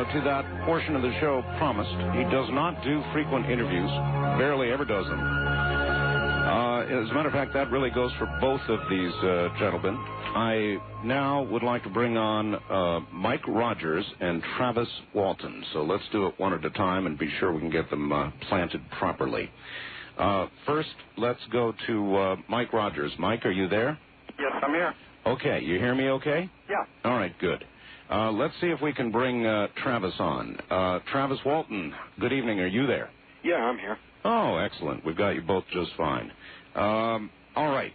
to that portion of the show promised. He does not do frequent interviews, barely ever does them. As a matter of fact, that really goes for both of these gentlemen. I now would like to bring on Mike Rogers and Travis Walton. So let's do it one at a time and be sure we can get them planted properly. First, let's go to Mike Rogers. Mike, are you there? Yes, I'm here. Okay, you hear me okay? Yeah. All right, good. Let's see if we can bring Travis on. Travis Walton, good evening. Are you there? Yeah, I'm here. Oh, excellent. We've got you both just fine. All right.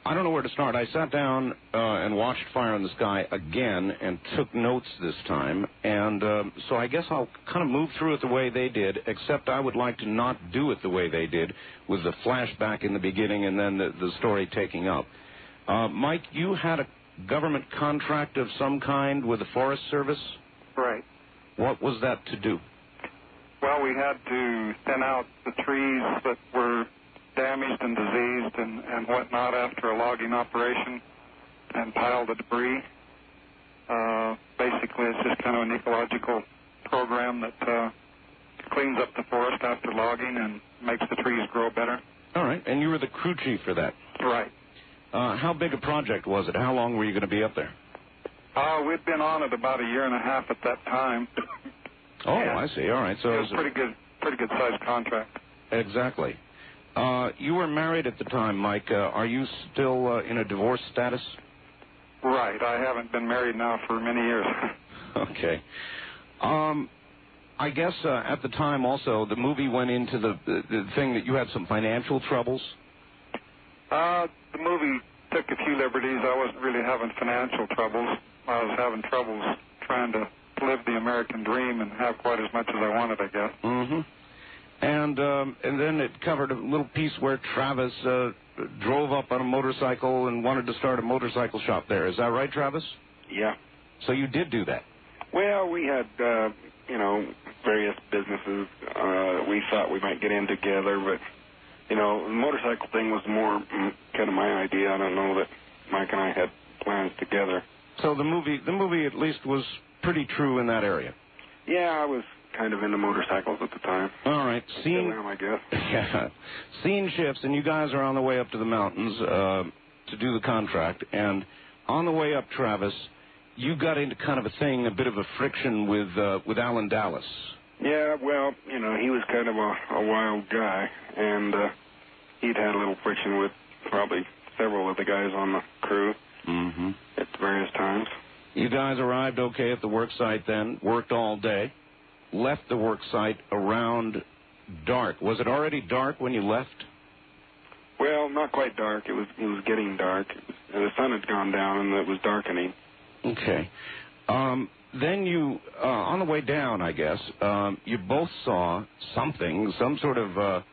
I don't know where to start. I sat down and watched Fire in the Sky again and took notes this time. And so I guess I'll kind of move through it the way they did, except I would like to not do it the way they did, with the flashback in the beginning and then the story taking up. Mike, you had a government contract of some kind with the Forest Service? Right. What was that to do? Well, we had to thin out the trees that were damaged and diseased and whatnot after a logging operation and pile the debris. Basically, it's just kind of an ecological program that cleans up the forest after logging and makes the trees grow better. All right, and you were the crew chief for that? Right. How big a project was it? How long were you going to be up there? We'd been on it about a year and a half at that time. Oh, I see. All right. So it was a pretty good sized contract. Exactly. You were married at the time, Mike. Are you still in a divorce status? Right. I haven't been married now for many years. Okay. I guess at the time also the movie went into the thing that you had some financial troubles. The movie took a few liberties. I wasn't really having financial troubles. I was having troubles trying to live the American dream and have quite as much as I wanted, I guess. Mm-hmm. And then it covered a little piece where Travis drove up on a motorcycle and wanted to start a motorcycle shop there. Is that right, Travis? Yeah. So you did do that? Well, we had, various businesses we thought we might get in together, but, the motorcycle thing was more kind of my idea. I don't know that Mike and I had plans together. So the movie at least was pretty true in that area? Yeah, I was kind of into motorcycles at the time. All right. Still am, I guess. Yeah. Scene shifts, and you guys are on the way up to the mountains to do the contract. And on the way up, Travis, you got into kind of a bit of a friction with Alan Dallas. Yeah, well, he was kind of a wild guy, and he'd had a little friction with probably several of the guys on the crew at various times. You guys arrived okay at the work site then, worked all day, left the work site around dark. Was it already dark when you left? Well, not quite dark. It was getting dark. The sun had gone down, and it was darkening. Okay. Then you, on the way down, I guess, you both saw something, some sort of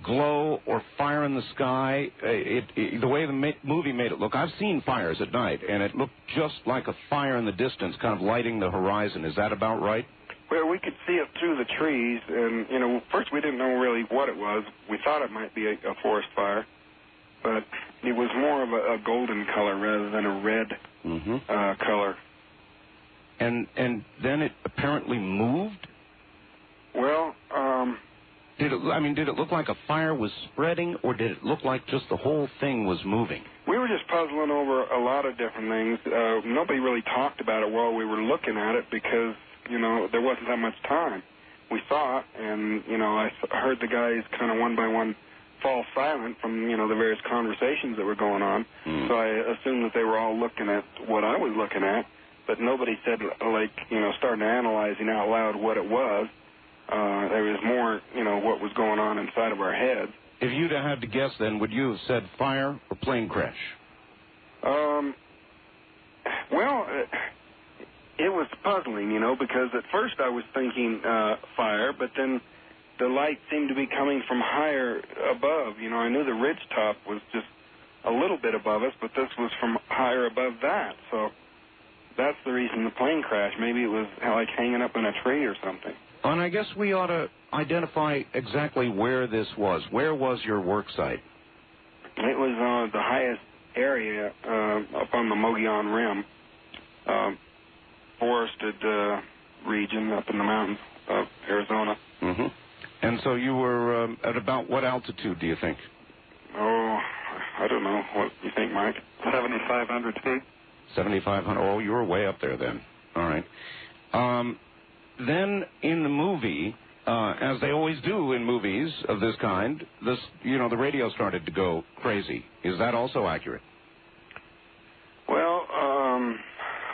glow or fire in the sky. The way the movie made it look, I've seen fires at night, and it looked just like a fire in the distance, kind of lighting the horizon. Is that about right? Well, we could see it through the trees, and, first we didn't know really what it was. We thought it might be a forest fire, but it was more of a golden color rather than a red color. And then it apparently moved? Well, did it look like a fire was spreading, or did it look like just the whole thing was moving? We were just puzzling over a lot of different things. Nobody really talked about it while we were looking at it because, there wasn't that much time. We saw it, and, I heard the guys kind of one by one fall silent from, the various conversations that were going on. So I assumed that they were all looking at what I was looking at, but nobody said, started analyzing out loud what it was. There was more, what was going on inside of our heads. If you'd have had to guess then, would you have said fire or plane crash? Well, it was puzzling, because at first I was thinking fire, but then the light seemed to be coming from higher above. I knew the ridge top was just a little bit above us, but this was from higher above that. So that's the reason the plane crashed. Maybe it was like hanging up in a tree or something. And I guess we ought to identify exactly where this was. Where was your work site? It was the highest area up on the Mogollon Rim, forested region up in the mountains of Arizona. Mm-hmm. And so you were at about what altitude, do you think? Oh, I don't know. What do you think, Mike? 7,500 feet. 7,500. Oh, you were way up there then. All right. Then in the movie, as they always do in movies of this kind, the radio started to go crazy. Is that also accurate? Well,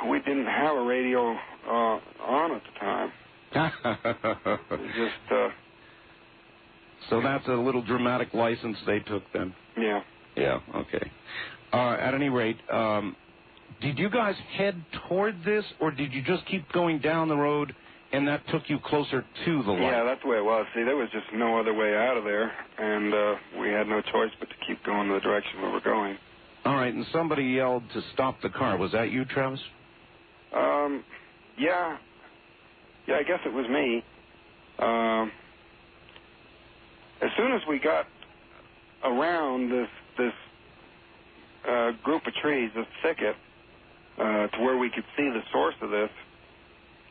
we didn't have a radio on at the time. Just. So that's a little dramatic license they took then? Yeah. Yeah, okay. At any rate, did you guys head toward this, or did you just keep going down the road and that took you closer to the light? Yeah, that's the way it was. See, there was just no other way out of there, and we had no choice but to keep going the direction we were going. All right, and somebody yelled to stop the car. Was that you, Travis? Yeah. Yeah, I guess it was me. As soon as we got around this group of trees, this thicket, to where we could see the source of this,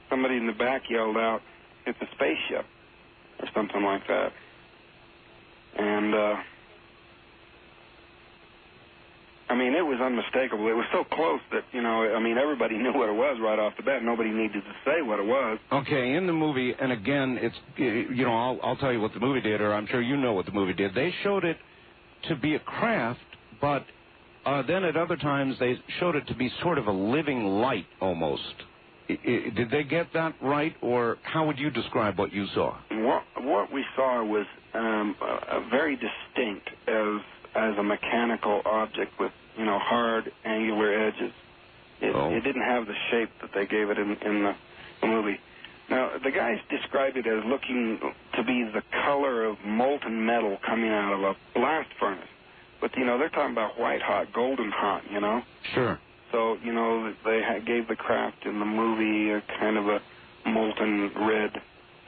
somebody in the back yelled out, "It's a spaceship," or something like that. And, I mean, it was unmistakable. It was so close that, everybody knew what it was right off the bat. Nobody needed to say what it was. Okay, in the movie, and again, it's, I'll tell you what the movie did, or I'm sure you know what the movie did. They showed it to be a craft, but then at other times they showed it to be sort of a living light almost. Did they get that right, or how would you describe what you saw? What we saw was very distinct as a mechanical object with, hard, angular edges. It didn't have the shape that they gave it in the movie. Now, the guys described it as looking to be the color of molten metal coming out of a blast furnace. But, they're talking about white hot, golden hot, Sure. So, they gave the craft in the movie a kind of a molten red,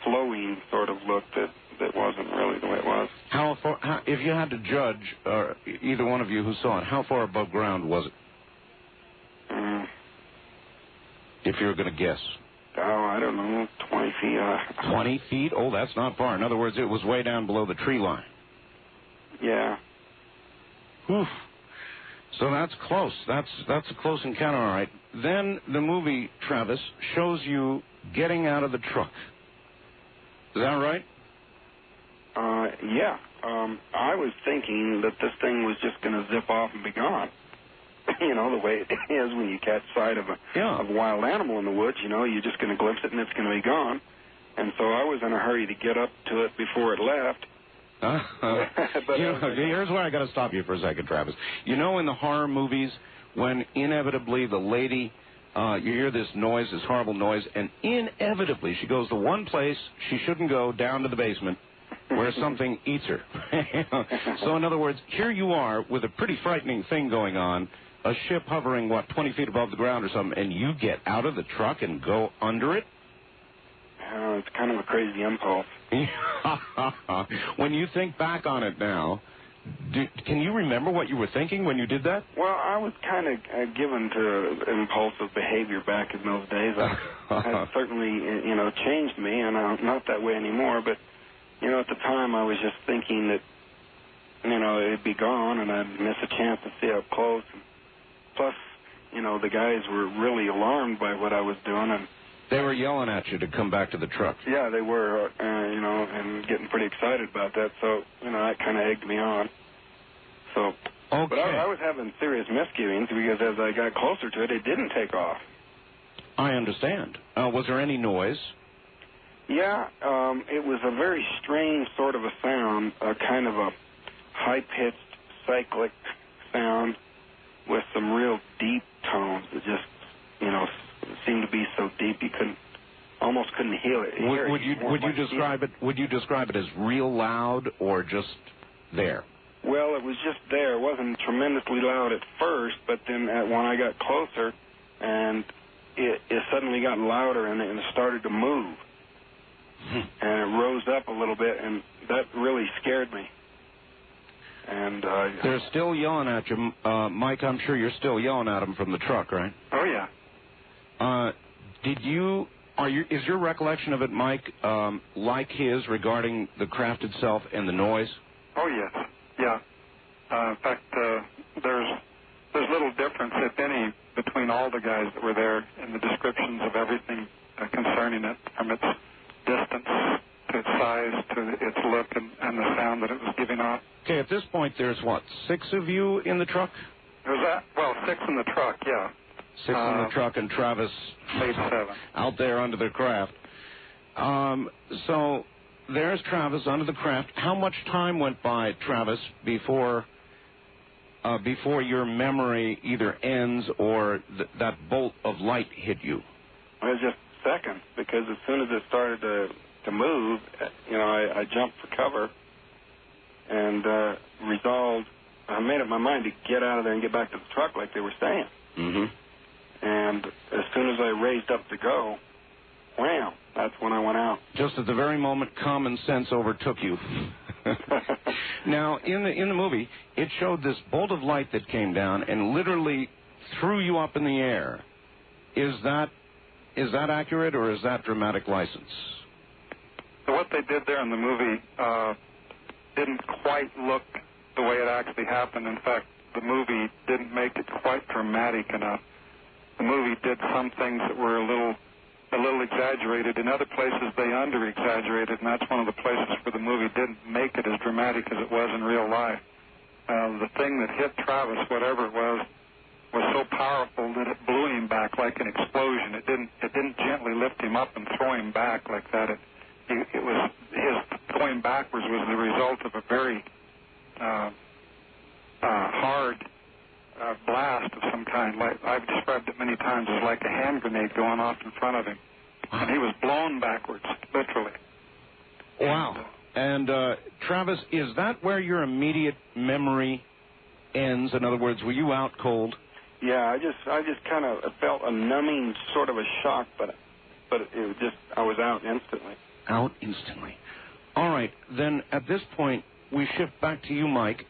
flowing sort of look that wasn't really the way it was. How far, if you had to judge, either one of you who saw it, how far above ground was it? If you were going to guess. Oh, I don't know, 20 feet. 20 feet? Oh, that's not far. In other words, it was way down below the tree line. Yeah. Oof. So that's close. That's a close encounter, all right. Then the movie, Travis, shows you getting out of the truck. Is that right? Yeah. I was thinking that this thing was just going to zip off and be gone. The way it is when you catch sight of a wild animal in the woods, you're just going to glimpse it and it's going to be gone. And so I was in a hurry to get up to it before it left. Here's where I got to stop you for a second, Travis. In the horror movies, when inevitably the lady, you hear this noise, this horrible noise, and inevitably she goes to one place she shouldn't go, down to the basement, where something eats her. So, in other words, here you are with a pretty frightening thing going on, a ship hovering, 20 feet above the ground or something, and you get out of the truck and go under it? It's kind of a crazy impulse. When you think back on it now, can you remember what you were thinking when you did that? Well, I was kind of given to impulsive behavior back in those days. It certainly, changed me, and I'm not that way anymore. But, at the time I was just thinking that, it'd be gone, and I'd miss a chance to see it up close. And plus, the guys were really alarmed by what I was doing, and they were yelling at you to come back to the truck. Yeah, they were, and getting pretty excited about that. So, that kind of egged me on. So, okay. But I was having serious misgivings because as I got closer to it, it didn't take off. I understand. Was there any noise? Yeah, it was a very strange sort of a sound, kind of a high-pitched, cyclic sound with some real deep tones that just, seemed to be so deep you almost couldn't hear it. Would you describe it as real loud or just there? Well, it was just there. It wasn't tremendously loud at first, but then when I got closer, and it suddenly got louder and it started to move, and it rose up a little bit, and that really scared me. And they're still yelling at you, Mike. I'm sure you're still yelling at them from the truck, right? Oh yeah. Did you Is your recollection of it, Mike, like his regarding the craft itself and the noise? Oh, yes. Yeah. In fact, there's little difference, if any, between all the guys that were there in the descriptions of everything concerning it, from its distance to its size to its look and the sound that it was giving off. Okay, at this point, there's what, 6 of you in the truck? There was 6 in the truck, yeah. 6 in the truck, and Travis 7. out there under the craft. So there's Travis under the craft. How much time went by, Travis, before your memory either ends or that bolt of light hit you? It was just seconds, because as soon as it started to move, I jumped for cover and resolved. I made up my mind to get out of there and get back to the truck like they were saying. Mm-hmm. And as soon as I raised up to go, wham, that's when I went out. Just at the very moment common sense overtook you. Now, in the movie, it showed this bolt of light that came down and literally threw you up in the air. Is that accurate, or is that dramatic license? So what they did there in the movie didn't quite look the way it actually happened. In fact, the movie didn't make it quite dramatic enough. The movie did some things that were a little exaggerated. In other places, they under-exaggerated, and that's one of the places where the movie didn't make it as dramatic as it was in real life. The thing that hit Travis, whatever it was so powerful that it blew him back like an explosion. It didn't gently lift him up and throw him back like that. It was his going backwards was the result of a very hard blast of some kind. Like I've described it many times as like a hand grenade going off in front of him, and he was blown backwards, literally. Wow. And Travis, is that where your immediate memory ends? In other words, were you out cold? Yeah, I just kind of felt a numbing sort of a shock, but it was just, I was out instantly. Out instantly. All right, then at this point, we shift back to you, Mike.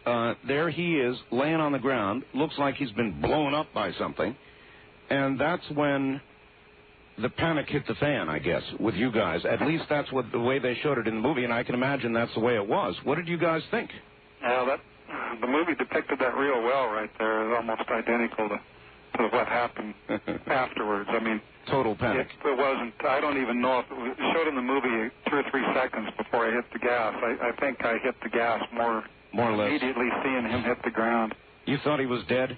There he is, laying on the ground. Looks like he's been blown up by something. And that's when the panic hit the fan, I guess, with you guys. At least that's what the way they showed it in the movie, and I can imagine that's the way it was. What did you guys think? The movie depicted that real well right there. It's almost identical to what happened afterwards. I mean, total panic. It wasn't. I don't even know if it showed in the movie 2 or 3 seconds before I hit the gas. I think I hit the gas more or less immediately seeing him hit the ground. You thought he was dead?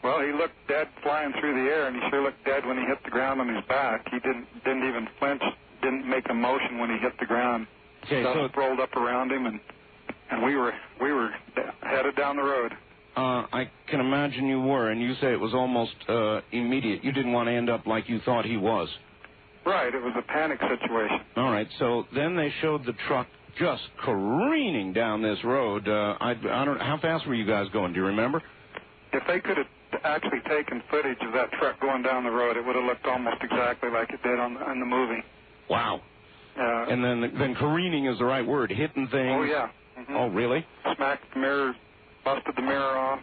Well, he looked dead flying through the air, and he sure looked dead when he hit the ground on his back. He didn't even flinch, didn't make a motion when he hit the ground. Okay, so it rolled up around him, and we were headed down the road. I can imagine you were, and you say it was almost immediate. You didn't want to end up like you thought he was. Right, it was a panic situation. All right, so then they showed the truck just careening down this road. I don't. How fast were you guys going? Do you remember? If they could have actually taken footage of that truck going down the road, it would have looked almost exactly like it did in the movie. Wow. And then careening is the right word, hitting things. Oh, yeah. Mm-hmm. Oh, really? Smacked the mirror, busted the mirror off,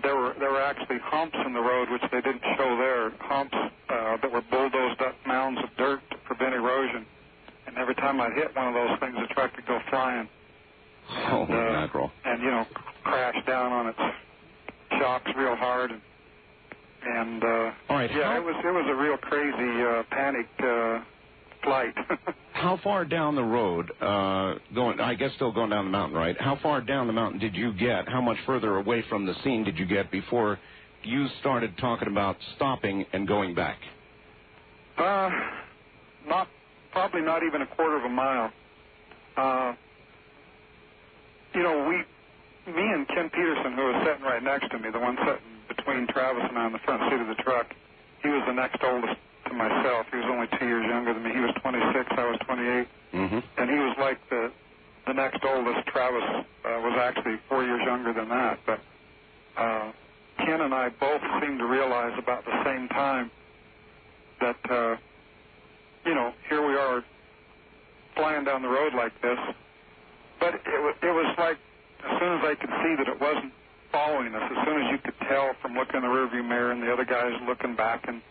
There were actually humps in the road, which they didn't show there, humps that were bulldozed up mounds of dirt to prevent erosion. And every time I'd hit one of those things, the truck would go flying. Oh, mackerel. And, crash down on its shocks real hard. And all right, yeah, it was a real crazy panic flight. How far down the road, still going down the mountain, right? How far down the mountain did you get? How much further away from the scene did you get before you started talking about stopping and going back? Probably not even a quarter of a mile. Me and Ken Peterson, who was sitting right next to me, the one sitting between Travis and I on the front seat of the truck, he was the next oldest to myself. He was only 2 years younger than me. He was 26, I was 28. Mm-hmm. And he was like the next oldest. Travis was actually 4 years younger than that. But Ken and I both seemed to realize about the same time that, here we are flying down the road like this. But it was like, as soon as I could see that it wasn't following us, as soon as you could tell from looking in the rearview mirror and the other guys looking back and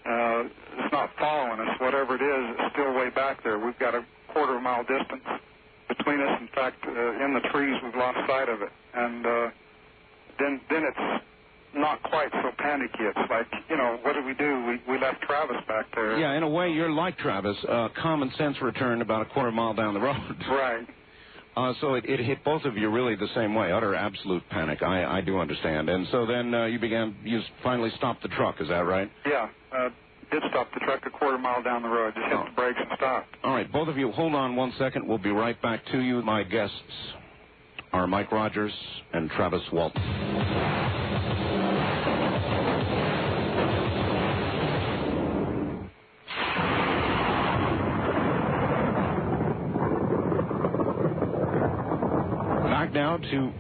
It's not following us. Whatever it is, it's still way back there. We've got a quarter of a mile distance between us. In fact, in the trees, we've lost sight of it. And then it's not quite so panicky. It's like, what did we do? We left Travis back there. Yeah, in a way, you're like Travis. Common sense returned about a quarter mile down the road. Right. So it hit both of you really the same way, utter absolute panic. I do understand. And so then you finally stopped the truck, is that right? Yeah, did stop the truck a quarter mile down the road. Just hit the brakes and stopped. All right, both of you, hold on 1 second. We'll be right back to you. My guests are Mike Rogers and Travis Walton. Back now to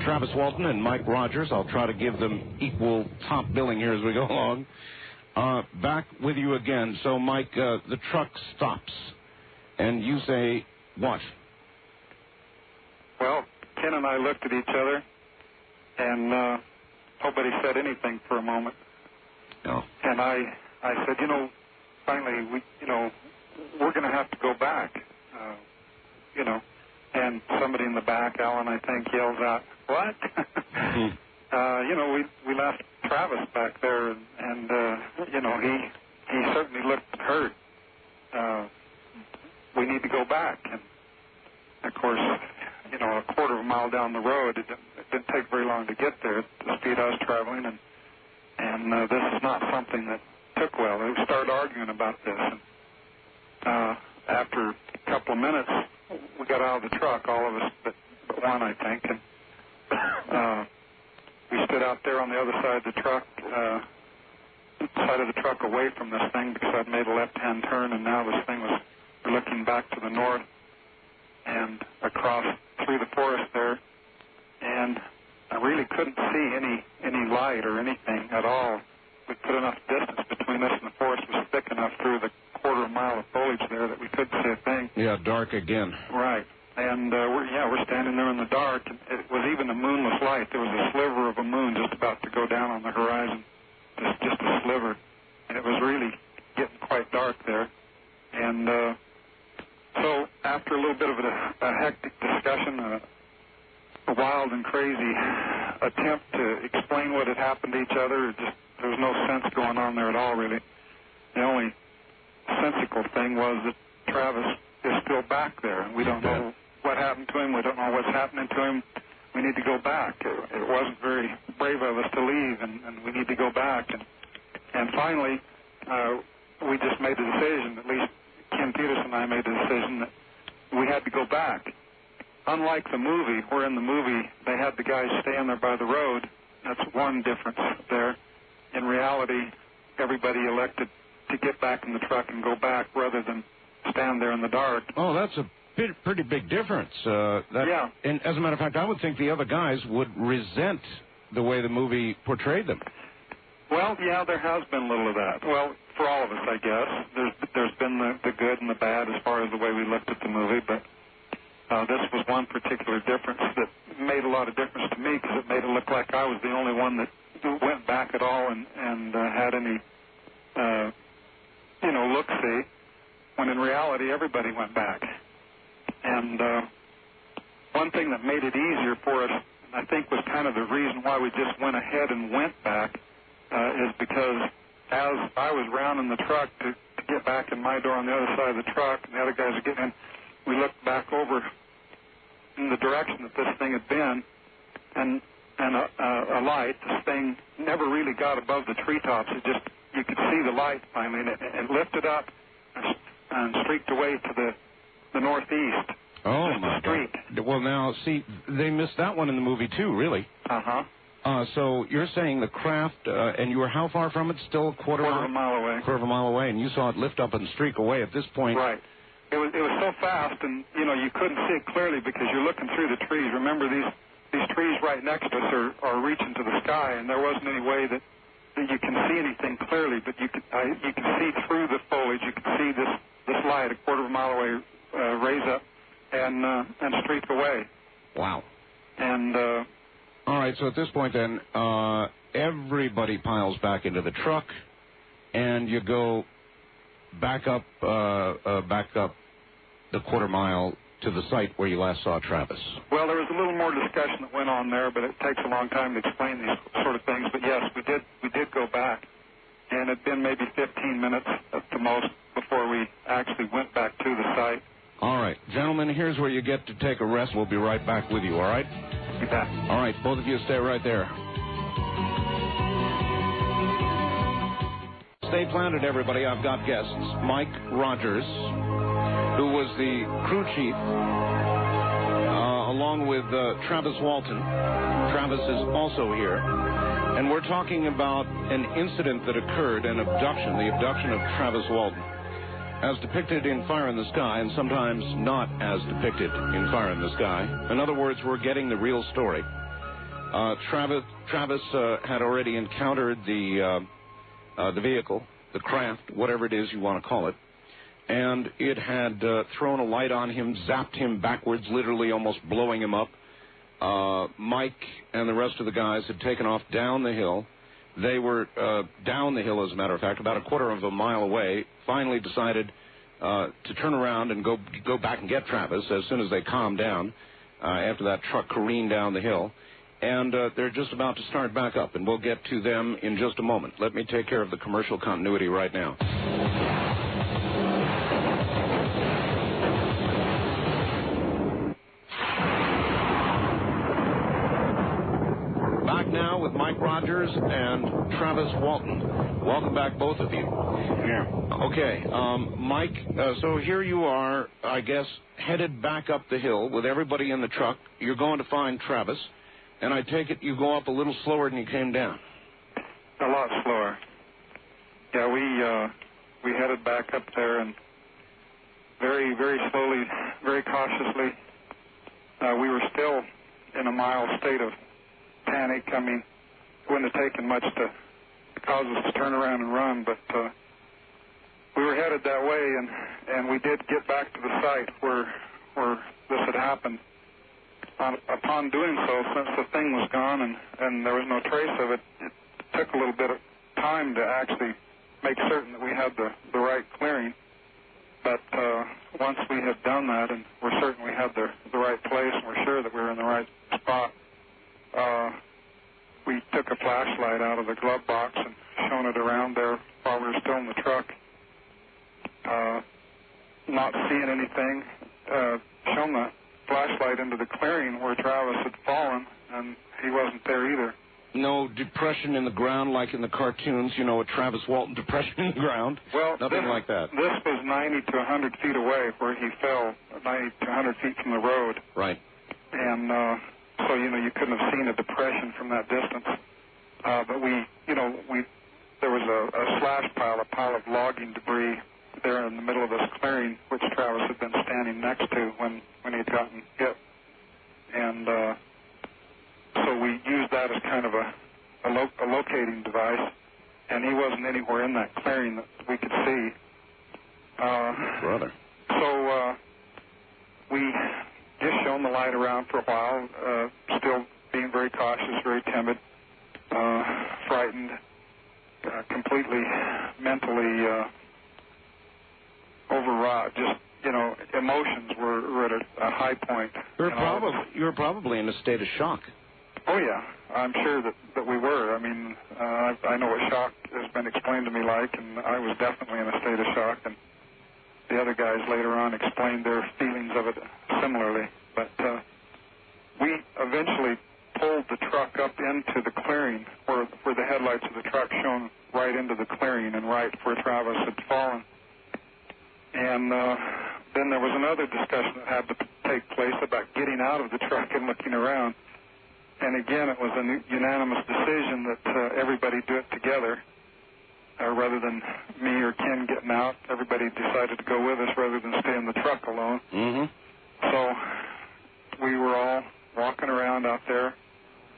Travis Walton and Mike Rogers. I'll try to give them equal top billing here as we go along. Back with you again. So, Mike, the truck stops, and you say what? Well, Ken and I looked at each other, and nobody said anything for a moment. No. And I said, finally, we're going to have to go back, And somebody in the back, Alan, I think, yells out, "What?" We left Travis back there, and he certainly looked hurt. We need to go back. And, of course, a quarter of a mile down the road, it didn't take very long to get there at the speed I was traveling, and this is not something that took well. We started arguing about this, and after a couple of minutes, we got out of the truck, all of us but one, I think, and we stood out there on the other side of the truck, away from this thing, because I'd made a left-hand turn, and now this thing was looking back to the north and across through the forest there, and I really couldn't see any light or anything at all. We put enough distance between us, and the forest was thick enough through the quarter of a mile of foliage there that we couldn't see a thing. Yeah, dark again. Right. And we're standing there in the dark. And it was even a moonless light. There was a sliver of a moon just about to go down on the horizon, just a sliver. And it was really getting quite dark there. And so after a little bit of a hectic discussion, a wild and crazy attempt to explain what had happened to each other, there was no sense going on there at all, really. The only sensical thing was that Travis is still back there, and we don't know what happened to him. We don't know what's happening to him. We need to go back. It wasn't very brave of us to leave, and we need to go back. And finally, we just made the decision, at least Ken Peters and I made the decision, that we had to go back. Unlike the movie, where in the movie they had the guys stand there by the road, that's one difference there. In reality, everybody elected to get back in the truck and go back rather than stand there in the dark. Oh, that's a pretty big difference. Yeah. And as a matter of fact, I would think the other guys would resent the way the movie portrayed them. Well, yeah, there has been a little of that. Well, for all of us, I guess. There's been the good and the bad as far as the way we looked at the movie, but this was one particular difference that made a lot of difference to me, because it made it look like I was the only one that went back at all and had any, look-see, when in reality everybody went back. And one thing that made it easier for us, and I think was kind of the reason why we just went ahead and went back, is because as I was rounding the truck to get back in my door on the other side of the truck, and the other guys are getting in, we looked back over in the direction that this thing had been, and a light. This thing never really got above the treetops. You could see the light finally, and it lifted up and streaked away to the northeast. Oh, just my a streak. God. Well, now, see, they missed that one in the movie, too, really. Uh-huh. So you're saying the craft, and you were how far from it? Still a quarter of a mile away. Quarter of a mile away, and you saw it lift up and streak away at this point. Right. It was so fast, and, you couldn't see it clearly because you're looking through the trees. Remember, these trees right next to us are reaching to the sky, and there wasn't any way that you can see anything clearly, but you can see through the foliage. You can see this light a quarter of a mile away raise up and streak away. Wow. And all right, so at this point then, everybody piles back into the truck, and you go back up the quarter mile to the site where you last saw Travis. Well, there was a little more discussion that went on there, but it takes a long time to explain these sort of things. But yes, we did go back, and it'd been maybe 15 minutes at the most before we actually went back to the site. All right, gentlemen, here's where you get to take a rest. We'll be right back with you, all right? You bet. All right, both of you stay right there. Stay planted, everybody. I've got guests. Mike Rogers, who was the crew chief, along with Travis Walton. Travis is also here. And we're talking about an incident that occurred, an abduction, the abduction of Travis Walton, as depicted in Fire in the Sky, and sometimes not as depicted in Fire in the Sky. In other words, we're getting the real story. Travis had already encountered the vehicle, the craft, whatever it is you want to call it, and it had thrown a light on him, zapped him backwards, literally almost blowing him up. Mike and the rest of the guys had taken off down the hill. They were down the hill, as a matter of fact, about a quarter of a mile away, finally decided to turn around and go back and get Travis as soon as they calmed down after that truck careened down the hill. And they're just about to start back up, and we'll get to them in just a moment. Let me take care of the commercial continuity right now. Back now with Mike Rogers and Travis Walton. Welcome back, both of you. Yeah. Okay, Mike, so here you are, I guess, headed back up the hill with everybody in the truck. You're going to find Travis. And I take it you go up a little slower than you came down. A lot slower. Yeah, we headed back up there, and very, very slowly, very cautiously. We were still in a mild state of panic. I mean, it wouldn't have taken much to cause us to turn around and run, but we were headed that way, and we did get back to the site where this had happened. Upon doing so, since the thing was gone and there was no trace of it, it took a little bit of time to actually make certain that we had the right clearing. But once we had done that, and we're certain we had the right place, and we're sure that we were in the right spot, we took a flashlight out of the glove box and shone it around there while we were still in the truck. Not seeing anything, shone the flashlight into the clearing where Travis had fallen, and he wasn't there either. No depression in the ground like in the cartoons, you know, a Travis Walton depression in the ground? Well, nothing like that. This was 90 to 100 feet away where he fell, 90 to 100 feet from the road. Right. And so, you couldn't have seen a depression from that distance. But there was a slash pile, a pile of logging debris there in the middle of this clearing, which Travis had been standing next to when he had gotten hit. And so we used that as kind of a locating device, and he wasn't anywhere in that clearing that we could see. Brother. So we just shone the light around for a while, still being very cautious, very timid, frightened, completely mentally overwrought. Just, emotions were at a high point. You were probably in a state of shock. Oh, yeah. I'm sure that we were. I mean, I know what shock has been explained to me like, and I was definitely in a state of shock, and the other guys later on explained their feelings of it similarly. But we eventually pulled the truck up into the clearing where the headlights of the truck shone right into the clearing and right where Travis had fallen. And then there was another discussion that had to take place about getting out of the truck and looking around. And again, it was a unanimous decision that everybody do it together. Rather than me or Ken getting out, everybody decided to go with us rather than stay in the truck alone. Mm-hmm. So we were all walking around out there,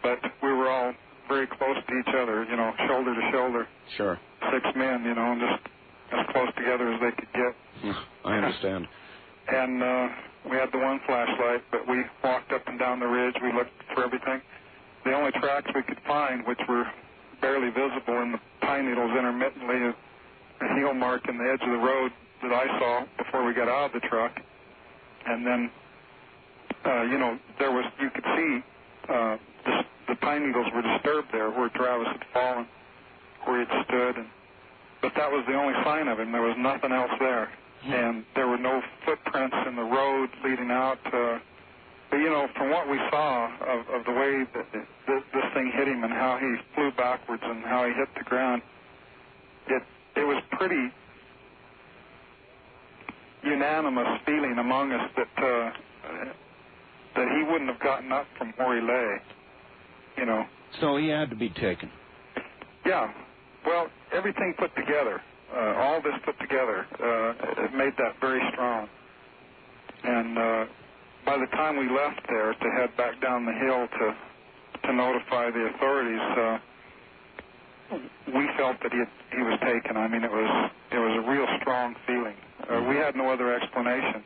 but we were all very close to each other, shoulder to shoulder. Sure. 6 men, and just as close together as they could get. I understand. And we had the one flashlight, but we walked up and down the ridge. We looked for everything. The only tracks we could find, which were barely visible in the pine needles intermittently, heel mark in the edge of the road that I saw before we got out of the truck. And then, you could see the pine needles were disturbed there where Travis had fallen, where he had stood. But that was the only sign of him. There was nothing else there. And there were no footprints in the road leading out. But, from what we saw of the way that this thing hit him and how he flew backwards and how he hit the ground, it was pretty unanimous feeling among us that he wouldn't have gotten up from where he lay, So he had to be taken. Yeah. Well, everything put together, all this put together, it made that very strong. And by the time we left there to head back down the hill to notify the authorities, we felt that he was taken. I mean, it was a real strong feeling. We had no other explanation.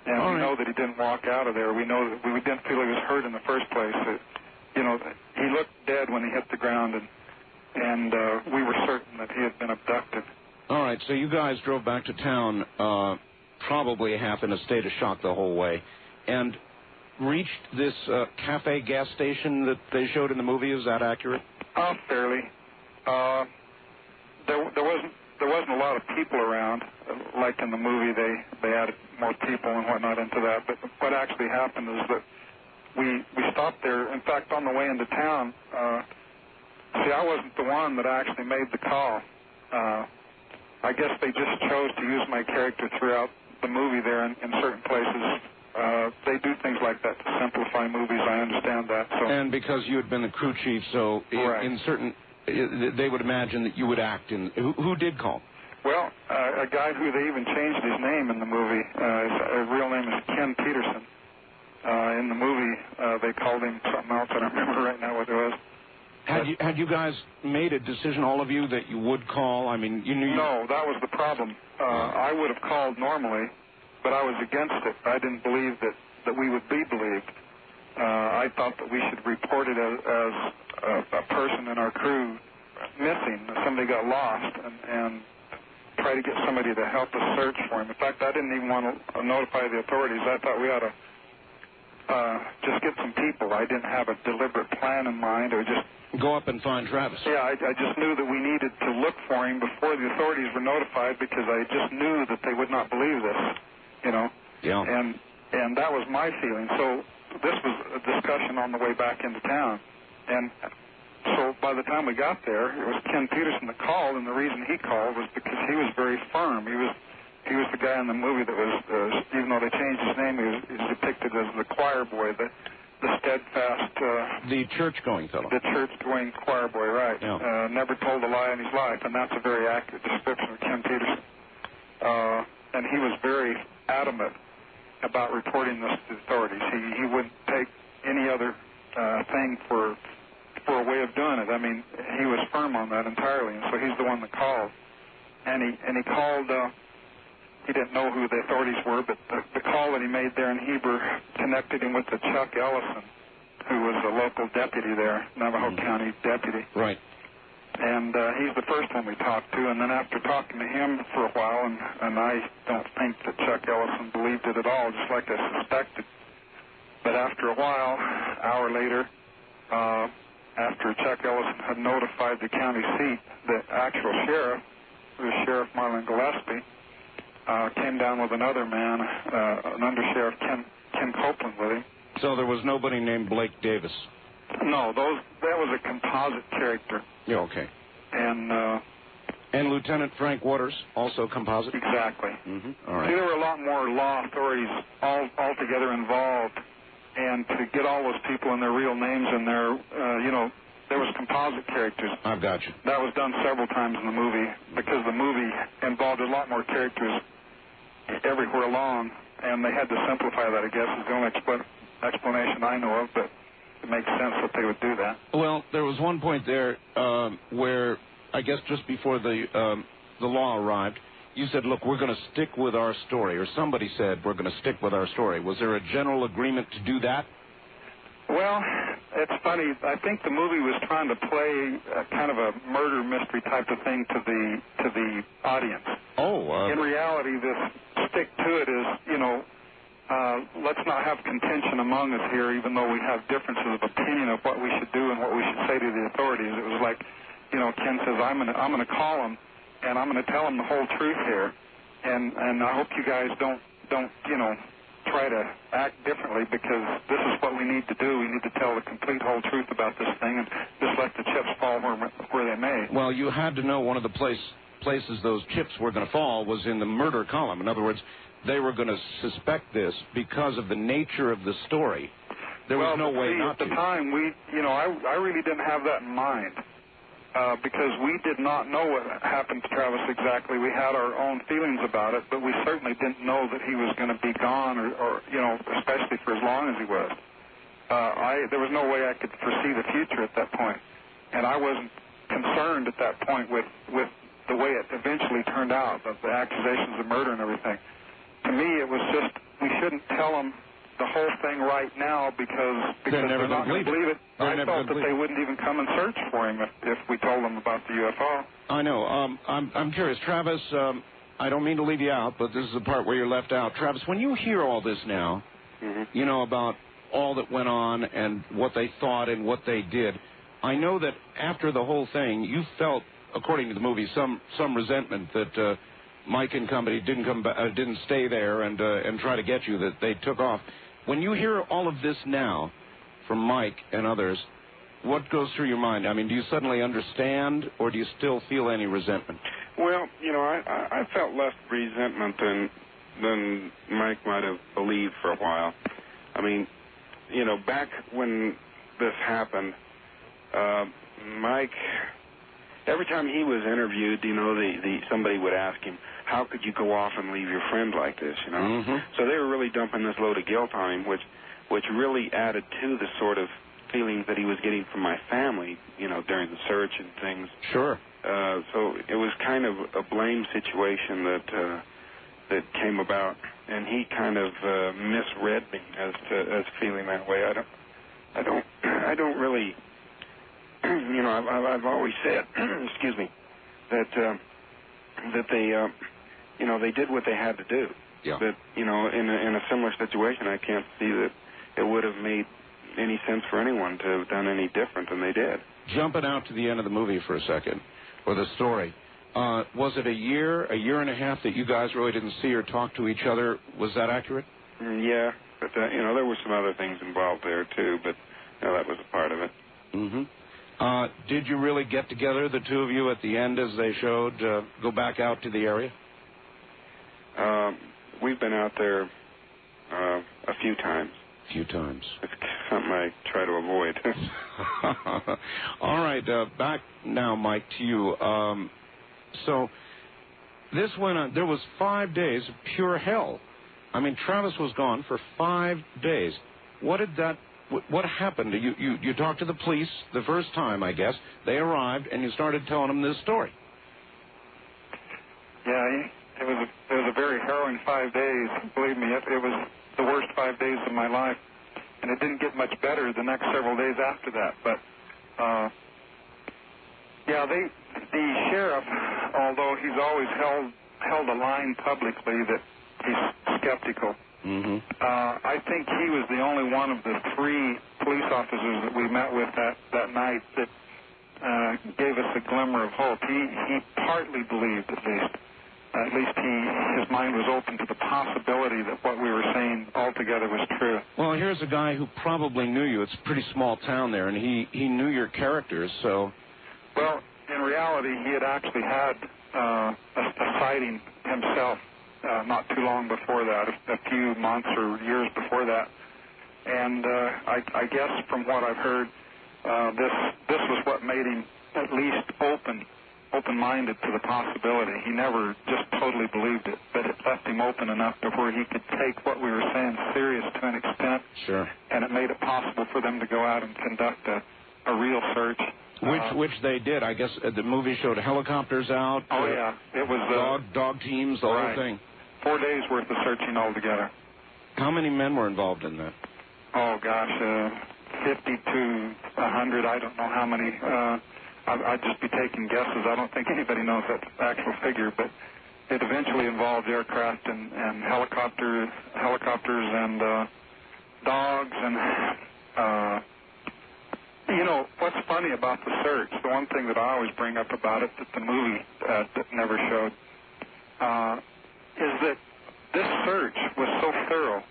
And we know that he didn't walk out of there. We know that we didn't feel he was hurt in the first place. He looked dead when he hit the ground, and we were certain that he had been abducted. All right, so you guys drove back to town, probably half in a state of shock the whole way, and reached this cafe gas station that they showed in the movie. Is that accurate? Fairly. There wasn't a lot of people around. Like in the movie, they added more people and whatnot into that. But what actually happened is that we stopped there. In fact, on the way into town, I wasn't the one that actually made the call. I guess they just chose to use my character throughout the movie there in certain places. They do things like that to simplify movies. I understand that. So. And because you had been the crew chief, so in certain, they would imagine that you would act in. Who did call? Well, a guy who they even changed his name in the movie. His real name is Ken Peterson. In the movie, they called him something else. I don't remember right now what it was. Had you guys made a decision, all of you, that you would call? I mean, you knew. No, that was the problem. I would have called normally, but I was against it. I didn't believe that we would be believed. I thought that we should report it as a person in our crew missing. Somebody got lost, and try to get somebody to help us search for him. In fact, I didn't even want to notify the authorities. I thought we ought to just get some people. I didn't have a deliberate plan in mind, or just go up and find Travis. Yeah, I just knew that we needed to look for him before the authorities were notified, because I just knew that they would not believe this, Yeah. And that was my feeling. So this was a discussion on the way back into town. And so by the time we got there, it was Ken Peterson that called, and the reason he called was because he was very firm. He was the guy in the movie that was, even though they changed his name, he was depicted as the choir boy, the steadfast... the church-going fellow. The church-going choir boy, right. Yeah. Never told a lie in his life, and that's a very accurate description of Ken Peterson. And he was very adamant about reporting this to the authorities. He wouldn't take any other thing for a way of doing it. I mean, he was firm on that entirely, and so he's the one that called. And he called... He didn't know who the authorities were, but the call that he made there in Heber connected him with the Chuck Ellison, who was a local deputy there, Navajo County deputy. Right. And he's the first one we talked to, and then after talking to him for a while, and I don't think that Chuck Ellison believed it at all, just like I suspected. But after a while, an hour later, after Chuck Ellison had notified the county seat, the actual sheriff, who was Sheriff Marlon Gillespie, came down with another man, an undersheriff, Ken Copeland, with him. So there was nobody named Blake Davis? No, that was a composite character. Yeah, okay. And Lieutenant Frank Waters, also composite? Exactly. Mm-hmm. All right. See, there were a lot more law authorities altogether involved, and to get all those people and their real names in there, there was composite characters. I've got you. That was done several times in the movie, because the movie involved a lot more characters everywhere along, and they had to simplify that, I guess, is the only explanation I know of, but it makes sense that they would do that. Well, there was one point there where, I guess just before the law arrived, you said, look, we're going to stick with our story, or somebody said we're going to stick with our story. Was there a general agreement to do that? Well, it's funny. I think the movie was trying to play kind of a murder mystery type of thing to the audience. In reality, this stick to it is, let's not have contention among us here, even though we have differences of opinion of what we should do and what we should say to the authorities. It was like, Ken says, I'm gonna call them, and I'm gonna tell them the whole truth here, and I hope you guys don't try to act differently, because this is what we need to do. We need to tell the complete whole truth about this thing and just let the chips fall where they may. Well, you had to know one of the places those chips were going to fall was in the murder column. In other words, they were going to suspect this because of the nature of the story. There was no way not to. At the time, I really didn't have that in mind. Because we did not know what happened to Travis exactly. We had our own feelings about it, but we certainly didn't know that he was going to be gone, or especially for as long as he was. There was no way I could foresee the future at that point, and I wasn't concerned at that point with the way it eventually turned out, the accusations of murder and everything. To me, it was just, we shouldn't tell them the whole thing right now because they're not going to believe it. I felt that they wouldn't even come and search for him if we told them about the UFO. I know. I'm curious, Travis. I don't mean to leave you out, but this is the part where you're left out. Travis, when you hear all this now, about all that went on and what they thought and what they did, I know that after the whole thing, you felt, according to the movie, some resentment that Mike and company didn't stay there and try to get you, that they took off. When you hear all of this now from Mike and others, what goes through your mind? I mean, do you suddenly understand, or do you still feel any resentment? Well, I felt less resentment than Mike might have believed for a while. I mean, back when this happened, Mike, every time he was interviewed, somebody would ask him, how could you go off and leave your friend like this, So they were really dumping this load of guilt on him, which really added to the sort of feelings that he was getting from my family, during the search and things. Sure. So it was kind of a blame situation that came about, and he kind of misread me as feeling that way. I don't really, I've always said, excuse me, that they. They did what they had to do. Yeah. That, in a similar situation, I can't see that it would have made any sense for anyone to have done any different than they did. Jumping out to the end of the movie for a second, or the story, was it a year and a half that you guys really didn't see or talk to each other? Was that accurate? Yeah, but, there were some other things involved there, too, but that was a part of it. Mm-hmm. Did you really get together, the two of you, at the end, as they showed, go back out to the area? We've been out there a few times. Few times. It's something I try to avoid. All right, back now, Mike, to you. So this went on. There was 5 days of pure hell. I mean, Travis was gone for 5 days. What happened? You talked to the police the first time, I guess. They arrived, and you started telling them this story. Yeah, it was a very harrowing 5 days. Believe me, it was the worst 5 days of my life, and it didn't get much better the next several days after that. But the sheriff, although he's always held a line publicly that he's skeptical, I think he was the only one of the 3 police officers that we met with that night that gave us a glimmer of hope. He partly believed, at least his mind was open to the possibility that what we were saying altogether was true. Well, here's a guy who probably knew you. It's a pretty small town there, and he knew your characters, so... Well, in reality, he had actually had a sighting himself not too long before that, a few months or years before that. And I guess from what I've heard, this was what made him at least open-minded to the possibility. He never just totally believed it, but it left him open enough to where he could take what we were saying serious to an extent. Sure. And it made it possible for them to go out and conduct a real search. Which they did. I guess the movie showed helicopters out. Oh, yeah. It was... dog teams, the whole thing. 4 days worth of searching altogether. How many men were involved in that? Oh, gosh, 50 to 100. I don't know how many. I'd just be taking guesses. I don't think anybody knows that actual figure, but it eventually involved aircraft and helicopters and dogs and. You know, what's funny about the search, the one thing that I always bring up about it that the movie never showed, is that this search was so thorough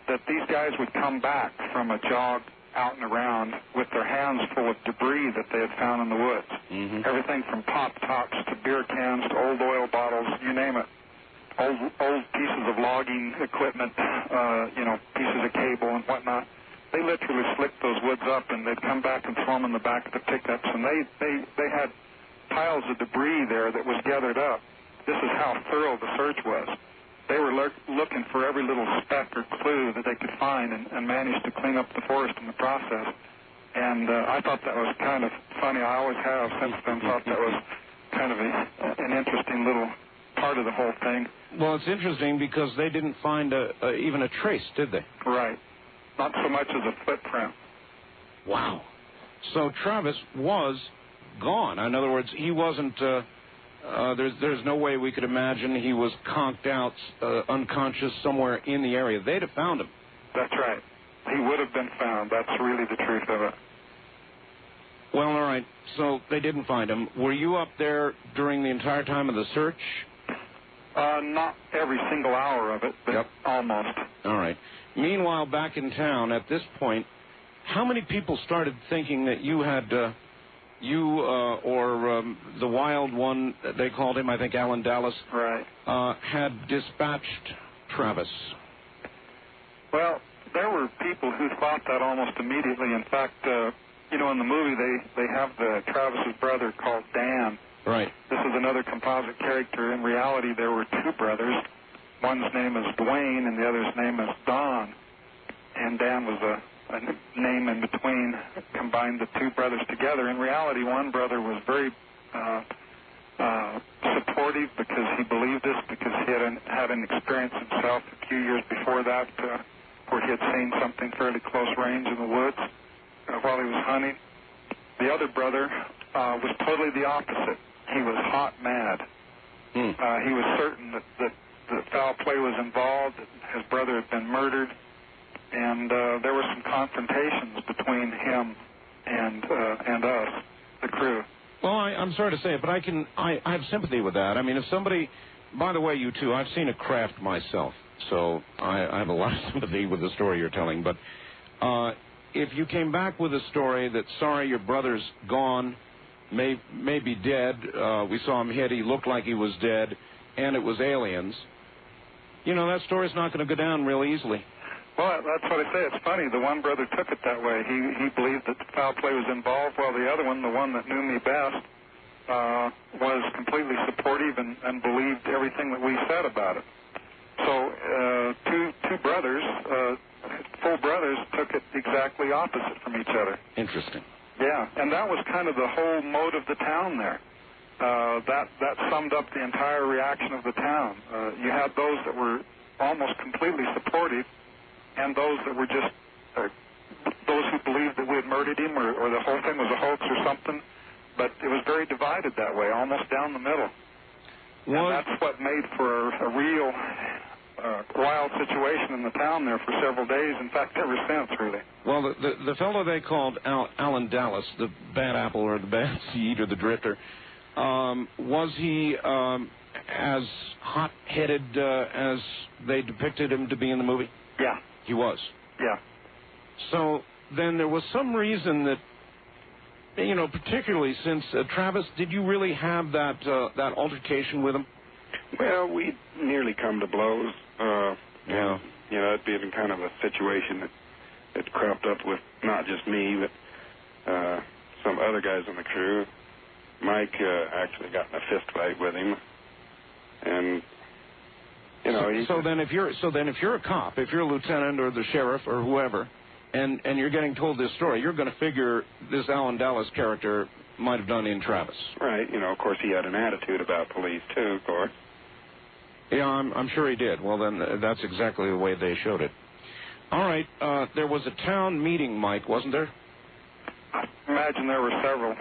that these guys would come back from a jog out and around with their hands full of debris that they had found in the woods. Mm-hmm. Everything from pop tops to beer cans to old oil bottles, you name it. Old pieces of logging equipment, pieces of cable and whatnot. They literally slicked those woods up, and they'd come back and throw them in the back of the pickups, and they had piles of debris there that was gathered up. This is how thorough the search was. They were looking for every little speck or clue that they could find and managed to clean up the forest in the process. And I thought that was kind of funny. I always have since then thought that was kind of an interesting little part of the whole thing. Well, it's interesting because they didn't find even a trace, did they? Right. Not so much as a footprint. Wow. So Travis was gone. In other words, he wasn't, there's no way we could imagine he was conked out, unconscious somewhere in the area. They'd have found him. That's right. He would have been found. That's really the truth of it. Well, all right. So they didn't find him. Were you up there during the entire time of the search? Not every single hour of it, but yep. Almost. All right. Meanwhile, back in town at this point, how many people started thinking that you had, the wild one, they called him, I think Alan Dallas, right, had dispatched Travis? Well, there were people who thought that almost immediately. In fact, in the movie they have Travis's brother called Dan. Right. This is another composite character. In reality, there were two brothers. One's name is Dwayne, and the other's name is Don. And Dan was a name in between, combined the two brothers together. In reality, one brother was very supportive because he believed this, because he had an experience himself a few years before that where he had seen something fairly close range in the woods while he was hunting. The other brother was totally the opposite. He was hot mad. He was certain that foul play was involved, that his brother had been murdered, and there were some confrontations between him and us, the crew. Well, I'm sorry to say it, but I have sympathy with that. I mean, if somebody, by the way, you too, I've seen a craft myself, so I have a lot of sympathy with the story you're telling, but if you came back with a story that, sorry, your brother's gone, may be dead, we saw him hit, he looked like he was dead, and it was aliens, that story's not going to go down real easily. Well, that's what I say. It's funny. The one brother took it that way. He believed that foul play was involved, while the other one, the one that knew me best, was completely supportive and believed everything that we said about it. So two brothers, full brothers, took it exactly opposite from each other. Interesting. Yeah, and that was kind of the whole mode of the town there. That summed up the entire reaction of the town. You had those that were almost completely supportive, and those that were just those who believed that we had murdered him, or the whole thing was a hoax or something. But it was very divided that way, almost down the middle. And that's what made for a real wild situation in the town there for several days. In fact, ever since, really. Well, the fellow they called Alan Dallas, the bad apple or the bad seed or the drifter, was he as hot-headed as they depicted him to be in the movie? Yeah. He was? Yeah. So then there was some reason that, particularly since Travis, did you really have that altercation with him? Well, we nearly come to blows. Yeah. It'd been kind of a situation that cropped up with not just me, but some other guys on the crew. Mike actually got in a fist fight with him, and So then if you're a cop, if you're a lieutenant or the sheriff or whoever, and you're getting told this story, you're going to figure this Alan Dallas character might have done in Travis. Right. Of course, he had an attitude about police too, of course. Yeah, I'm sure he did. Well, then that's exactly the way they showed it. All right. There was a town meeting, Mike, wasn't there? I imagine there were several.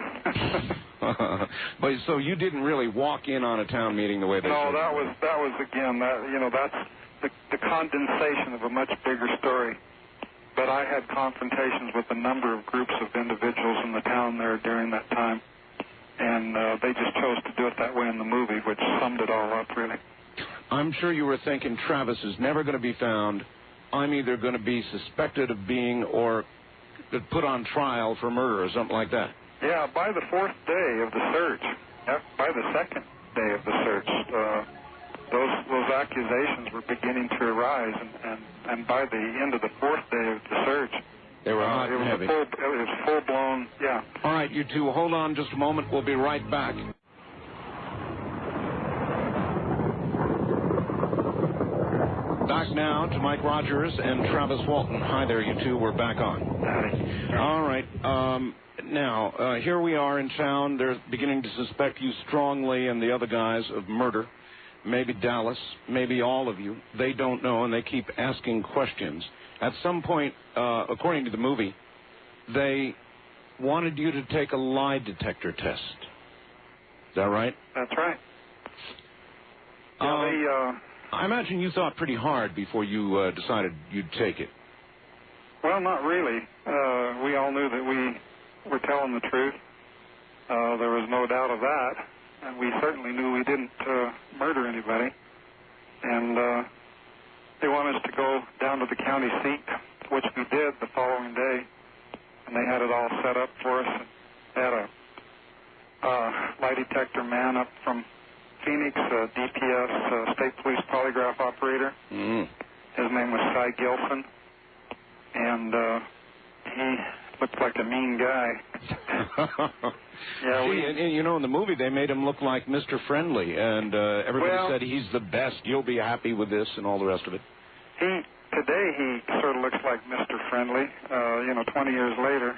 But so you didn't really walk in on a town meeting the way they No, said. that was again, that's the condensation of a much bigger story. But I had confrontations with a number of groups of individuals in the town there during that time, and they just chose to do it that way in the movie, which summed it all up, really. I'm sure you were thinking, Travis is never going to be found. I'm either going to be suspected of being or put on trial for murder or something like that. Yeah, by the fourth day of the search, by the second day of the search, those accusations were beginning to arise, and by the end of the fourth day of the search, they were hot and heavy. It was full-blown, yeah. All right, you two, hold on just a moment. We'll be right back. Back now to Mike Rogers and Travis Walton. Hi there, you two. We're back on. All right. Now, here we are in town. They're beginning to suspect you strongly and the other guys of murder. Maybe Dallas, maybe all of you. They don't know, and they keep asking questions. At some point, according to the movie, they wanted you to take a lie detector test. Is that right? That's right. I imagine you thought pretty hard before you decided you'd take it. Well, not really. We all knew that we were telling the truth. There was no doubt of that. And we certainly knew we didn't murder anybody. And they wanted us to go down to the county seat, which we did the following day. And they had it all set up for us. They had a lie detector man up from Phoenix, DPS, State Police Polygraph Operator. His name was Cy Gilson. And he looked like a mean guy. Yeah, and you know, in the movie, they made him look like Mr. Friendly, and everybody said he's the best, you'll be happy with this, and all the rest of it. Today, he sort of looks like Mr. Friendly, 20 years later.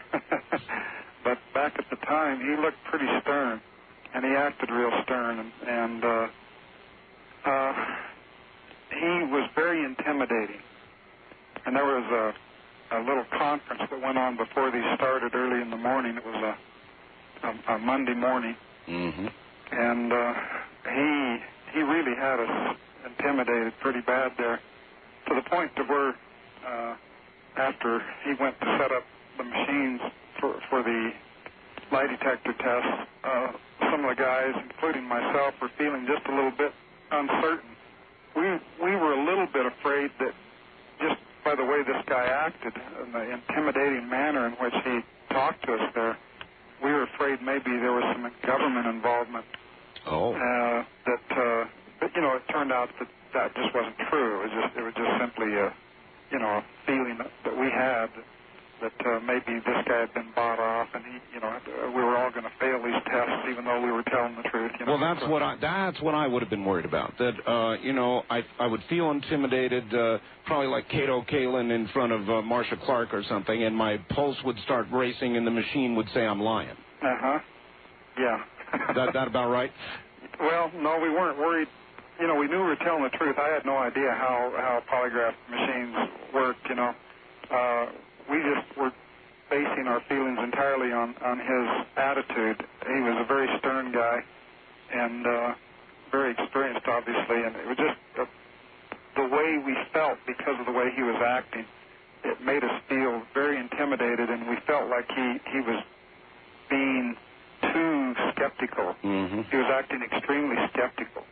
But back at the time, he looked pretty stern, and he acted real stern, and he was very intimidating. And there was a little conference that went on before these started early in the morning. It was a Monday morning. Mm-hmm. And he really had us intimidated pretty bad there, to the point to where after he went to set up the machines for the lie detector test, some of the guys, including myself, were feeling just a little bit uncertain. We were a little bit afraid that just by the way this guy acted and the intimidating manner in which he talked to us there, we were afraid maybe there was some government involvement. Oh. But it turned out that just wasn't true. It was just simply a feeling that we had that maybe this guy had been bought off, and we were all going to fail these tests, even though we were telling the truth. Well, that's what I would have been worried about. That I would feel intimidated, probably like Cato Kalin in front of Marcia Clark or something, and my pulse would start racing, and the machine would say I'm lying. Yeah. that about right? Well, no, we weren't worried. We knew we were telling the truth. I had no idea how polygraph machines worked. We just were basing our feelings entirely on his attitude. He was a very stern guy and very experienced, obviously, and it was just the way we felt because of the way he was acting. It made us feel very intimidated, and we felt like he was being too skeptical. Mm-hmm. He was acting extremely skeptical.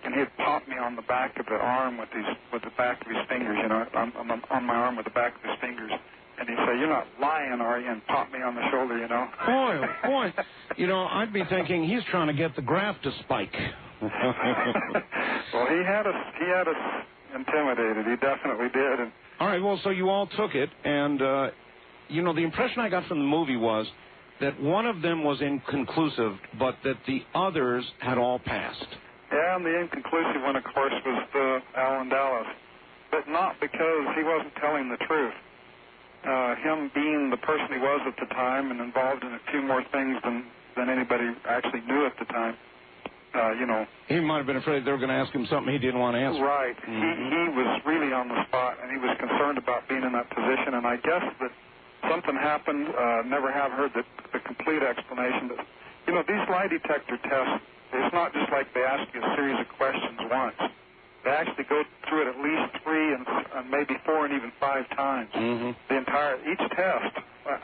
And he'd pop me on the back of the arm with the back of his fingers, on my arm with the back of his fingers. And he'd say, "You're not lying, are you?" And pop me on the shoulder, Boy. I'd be thinking he's trying to get the graft to spike. Well, he had us intimidated. He definitely did. And all right, well, so you all took it, and, the impression I got from the movie was that one of them was inconclusive, but that the others had all passed. Yeah, and the inconclusive one, of course, was Alan Dallas. But not because he wasn't telling the truth. Him being the person he was at the time and involved in a few more things than anybody actually knew at the time, He might have been afraid they were going to ask him something he didn't want to answer. Right. Mm-hmm. He was really on the spot, and he was concerned about being in that position, and I guess that something happened. Never have heard the complete explanation. But, these lie detector tests, it's not just like they ask you a series of questions once. They actually go through it at least 3 and maybe 4 and even 5 times. Mm-hmm. Each test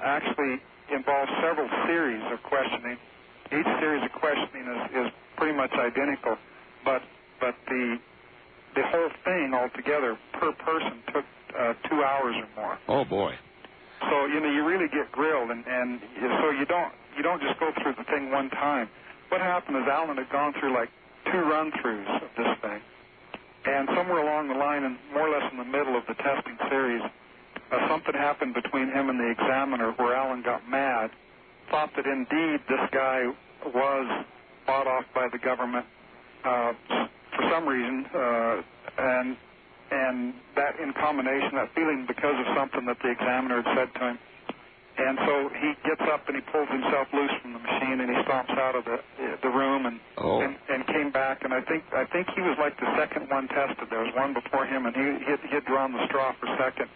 actually involves several series of questioning. Each series of questioning is pretty much identical, but the whole thing altogether per person took 2 hours or more. Oh boy! So you really get grilled, and so you don't just go through the thing one time. What happened is Alan had gone through like 2 run-throughs of this thing, and somewhere along the line, and more or less in the middle of the testing series, something happened between him and the examiner where Alan got mad, thought that indeed this guy was bought off by the government for some reason, and that in combination, that feeling because of something that the examiner had said to him. And so he gets up and he pulls himself loose from the machine and he stomps out of the room and came back. And I think he was like the second one tested. There was one before him, and he had drawn the straw for second,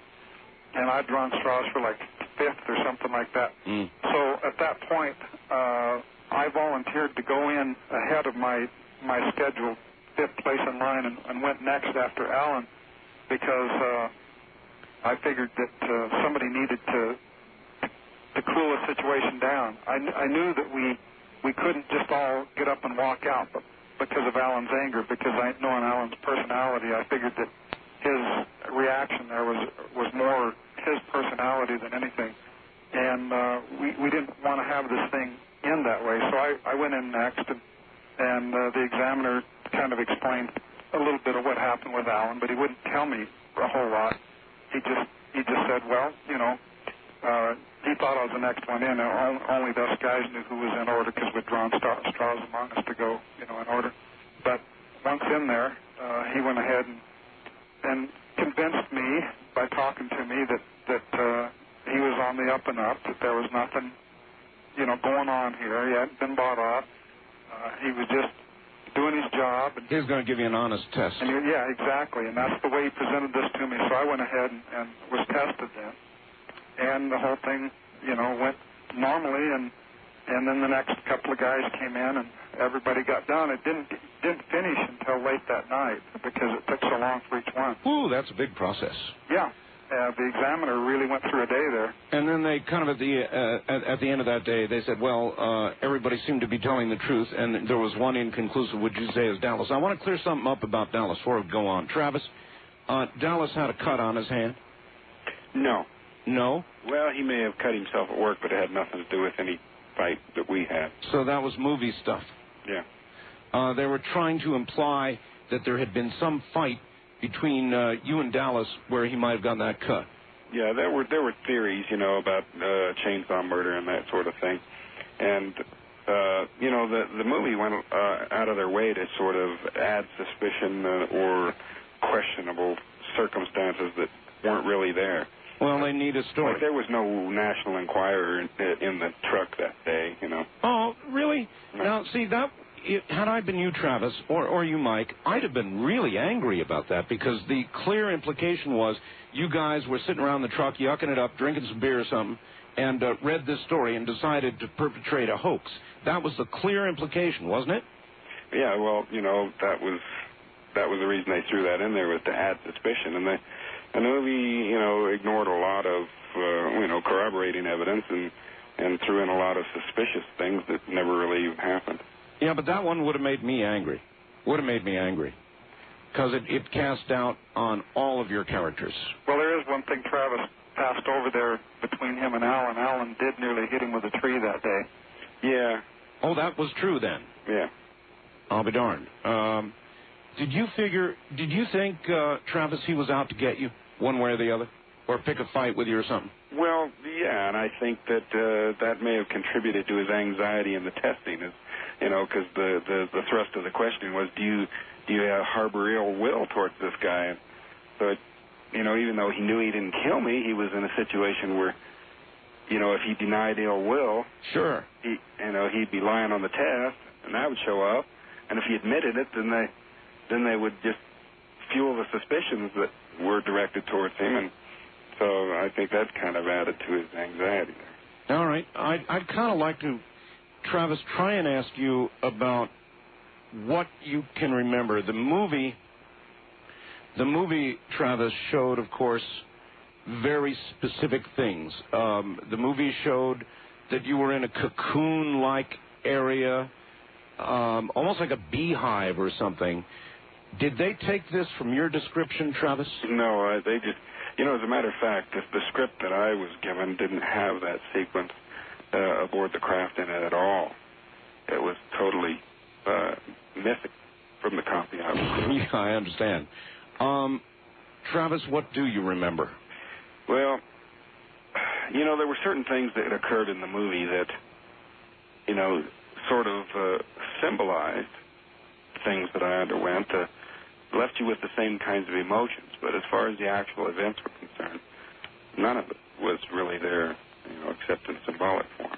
and I'd drawn straws for like fifth or something like that. Mm. So at that point, I volunteered to go in ahead of my scheduled 5th place in line and went next after Alan because I figured that somebody needed to cool the situation down. I knew that we couldn't just all get up and walk out, but because of Alan's anger, because knowing Alan's personality, I figured that his reaction there was more his personality than anything, and we didn't want to have this thing end that way. So I went in next, and the examiner kind of explained a little bit of what happened with Alan, but he wouldn't tell me a whole lot. He just said, well, he thought I was the next one in, and only those guys knew who was in order because we'd drawn straws among us to go, in order. But once in there, he went ahead and convinced me by talking to me that he was on the up and up, that there was nothing, going on here. He hadn't been bought off. He was just doing his job. And he was going to give you an honest test. Yeah, exactly. And that's the way he presented this to me. So I went ahead and was tested then. And the whole thing, went normally, and then the next couple of guys came in, and everybody got done. It didn't finish until late that night because it took so long for each one. Ooh, that's a big process. Yeah, the examiner really went through a day there. And then they kind of at the end of that day, they said, well, everybody seemed to be telling the truth, and there was one inconclusive, would you say, is Dallas. I want to clear something up about Dallas before we go on. Travis, Dallas had a cut on his hand? No. No? Well, he may have cut himself at work, but it had nothing to do with any fight that we had. So that was movie stuff. Yeah. They were trying to imply that there had been some fight between you and Dallas where he might have gotten that cut. Yeah, there were theories, about chainsaw murder and that sort of thing. And, the movie went out of their way to sort of add suspicion or questionable circumstances that weren't really there. Well, they need a story. Like there was no National Enquirer in the truck that day, Oh, really? No. Now, see, had I been you, Travis, or you, Mike, I'd have been really angry about that because the clear implication was you guys were sitting around the truck, yucking it up, drinking some beer or something, and read this story and decided to perpetrate a hoax. That was the clear implication, wasn't it? Yeah, well, that was the reason they threw that in there, was to add suspicion. And the movie, ignored a lot of, corroborating evidence and threw in a lot of suspicious things that never really happened. Yeah, but that one would have made me angry. Would have made me angry. Because it cast doubt on all of your characters. Well, there is one thing Travis passed over there between him and Alan. Alan did nearly hit him with a tree that day. Yeah. Oh, that was true then? Yeah. I'll be darned. Did you think, Travis, he was out to get you, one way or the other? Or pick a fight with you or something? Well, yeah, and I think that that may have contributed to his anxiety in the testing, because the thrust of the question was, do you harbor ill will towards this guy? But, even though he knew he didn't kill me, he was in a situation where, if he denied ill will, sure, he'd be lying on the test, and I would show up, And if he admitted it, then they would just fuel the suspicions that were directed towards him, and so I think that kind of added to his anxiety there. All right. I'd kind of like to, Travis, try and ask you about what you can remember. The movie, Travis, showed, of course, very specific things. The movie showed that you were in a cocoon-like area, almost like a beehive or something. Did they take this from your description, Travis? No, they just, as a matter of fact, the script that I was given didn't have that sequence aboard the craft in it at all. It was totally missing from the copy I was given. Yeah, I understand. Travis, what do you remember? Well, there were certain things that occurred in the movie that, sort of symbolized things that I underwent, left you with the same kinds of emotions. But as far as the actual events were concerned, none of it was really there, except in symbolic form.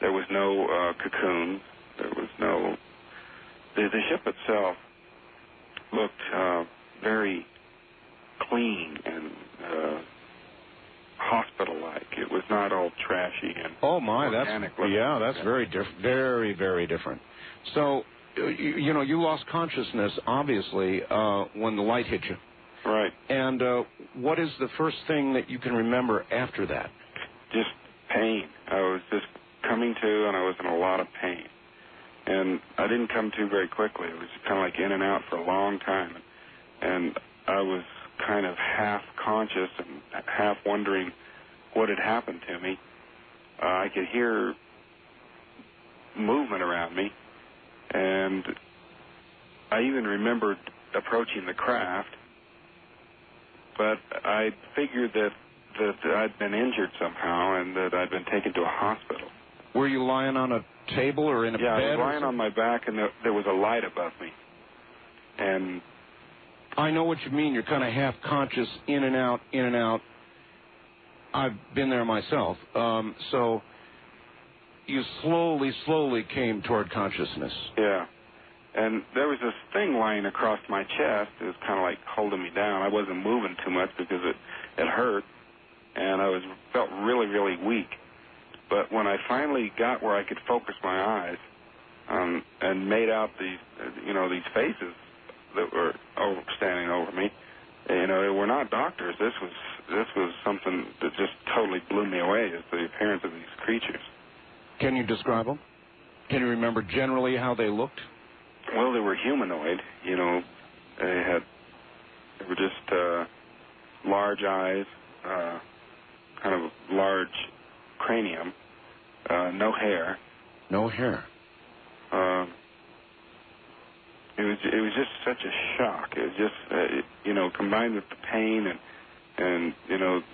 There was no cocoon. There was no... The ship itself looked very clean and hospital-like. It was not all trashy and organic. That's very different. Very, very different. So, you lost consciousness, obviously, when the light hit you. Right. And what is the first thing that you can remember after that? Just pain. I was just coming to, and I was in a lot of pain. And I didn't come to very quickly. It was kind of like in and out for a long time. And I was kind of half conscious and half wondering what had happened to me. I could hear movement around me, and I even remembered approaching the craft, but I figured that I'd been injured somehow and that I'd been taken to a hospital. Were you lying on a table or in a bed? Yeah, I was lying on my back, and there was a light above me. And I know what you mean. You're kind of half conscious, in and out, in and out. I've been there myself. So you slowly came toward consciousness. Yeah. And there was this thing lying across my chest. It was kind of like holding me down. I wasn't moving too much because it hurt, and I felt really, really weak. But when I finally got where I could focus my eyes and made out these faces that were standing over me, they were not doctors. This was something that just totally blew me away, is the appearance of these creatures. Can you describe them? Can you remember generally how they looked? Well, they were humanoid. They were just large eyes, kind of large cranium, no hair. No hair. It was just such a shock. It was just combined with the pain and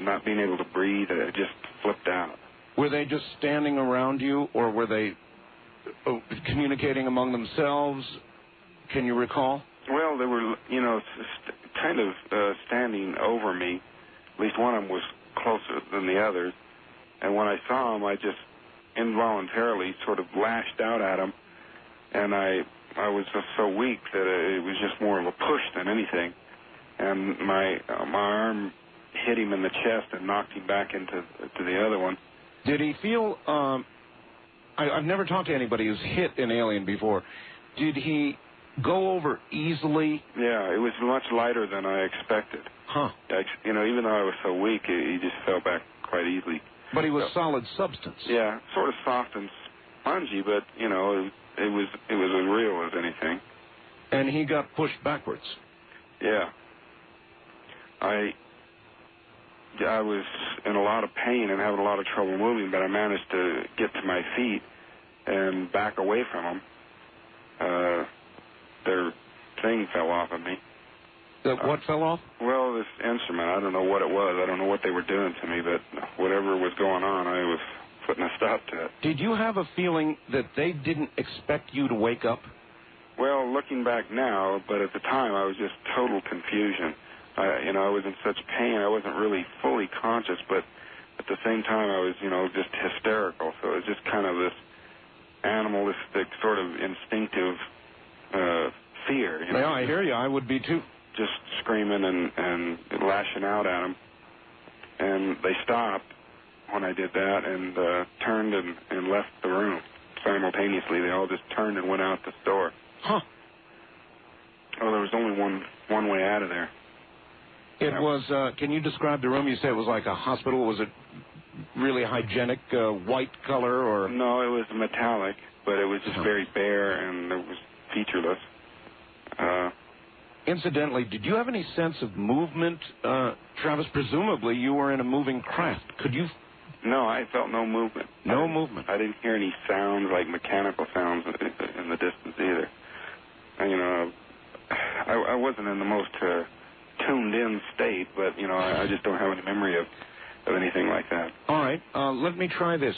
not being able to breathe, it just flipped out. Were they just standing around you, or were they communicating among themselves? Can you recall? Well, they were, kind of standing over me. At least one of them was closer than the others. And when I saw them, I just involuntarily sort of lashed out at them. And I was just so weak that it was just more of a push than anything. And my arm hit him in the chest and knocked him back into the other one. Did he feel... I've never talked to anybody who's hit an alien before. Did he go over easily? Yeah, it was much lighter than I expected. Huh. Even though I was so weak, he just fell back quite easily. But he was solid substance. Yeah, sort of soft and spongy, but, it was as real as anything. And he got pushed backwards. Yeah. I was in a lot of pain and having a lot of trouble moving, but I managed to get to my feet and back away from them. Their thing fell off of me. What fell off? Well, this instrument. I don't know what it was. I don't know what they were doing to me, but whatever was going on, I was putting a stop to it. Did you have a feeling that they didn't expect you to wake up? Well, looking back now, but at the time I was just total confusion. I was in such pain. I wasn't really fully conscious, but at the same time I was, just hysterical. So it was just kind of this animalistic, sort of instinctive fear. Yeah, I hear you. I would be too. Just screaming and lashing out at them. And they stopped when I did that and turned and left the room simultaneously. They all just turned and went out the door. Huh. Oh, there was only one way out of there. It was, can you describe the room? You said it was like a hospital. Was it really hygienic, white color, or? No, it was metallic, but it was just very bare and it was featureless. Incidentally, did you have any sense of movement, Travis? Presumably you were in a moving craft. Could you? No, I felt no movement. No movement. I didn't hear any sounds, like mechanical sounds in the distance either. And, you know, I wasn't in the most tuned-in state, but, you know, I just don't have any memory of anything like that. All right, let me try this.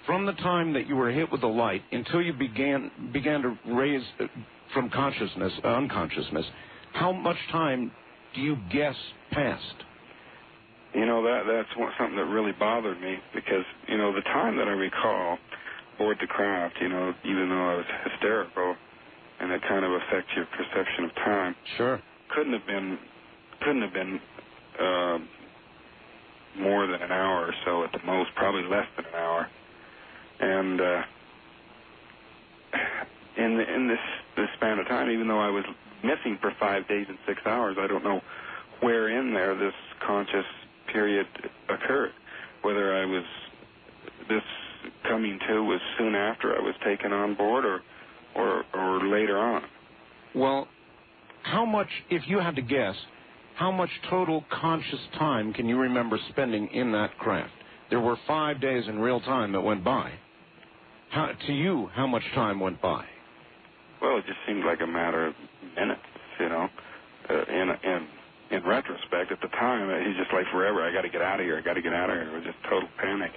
From the time that you were hit with the light until you began to raise from unconsciousness, how much time do you guess passed? You know, that's something that really bothered me because, you know, the time that I recall aboard the craft, you know, even though I was hysterical, and it kind of affects your perception of time. Sure. Couldn't have been more than an hour or so at the most, probably less than an hour. And in this span of time, even though I was missing for 5 days and 6 hours, I don't know where in there this conscious period occurred. Whether this coming to was soon after I was taken on board or later on. Well, how much, if you had to guess, how much total conscious time can you remember spending in that craft? There were 5 days in real time that went by. To you, how much time went by? Well, it just seemed like a matter of minutes, you know. In retrospect, at the time, it was just like forever. I got to get out of here. It was just total panic.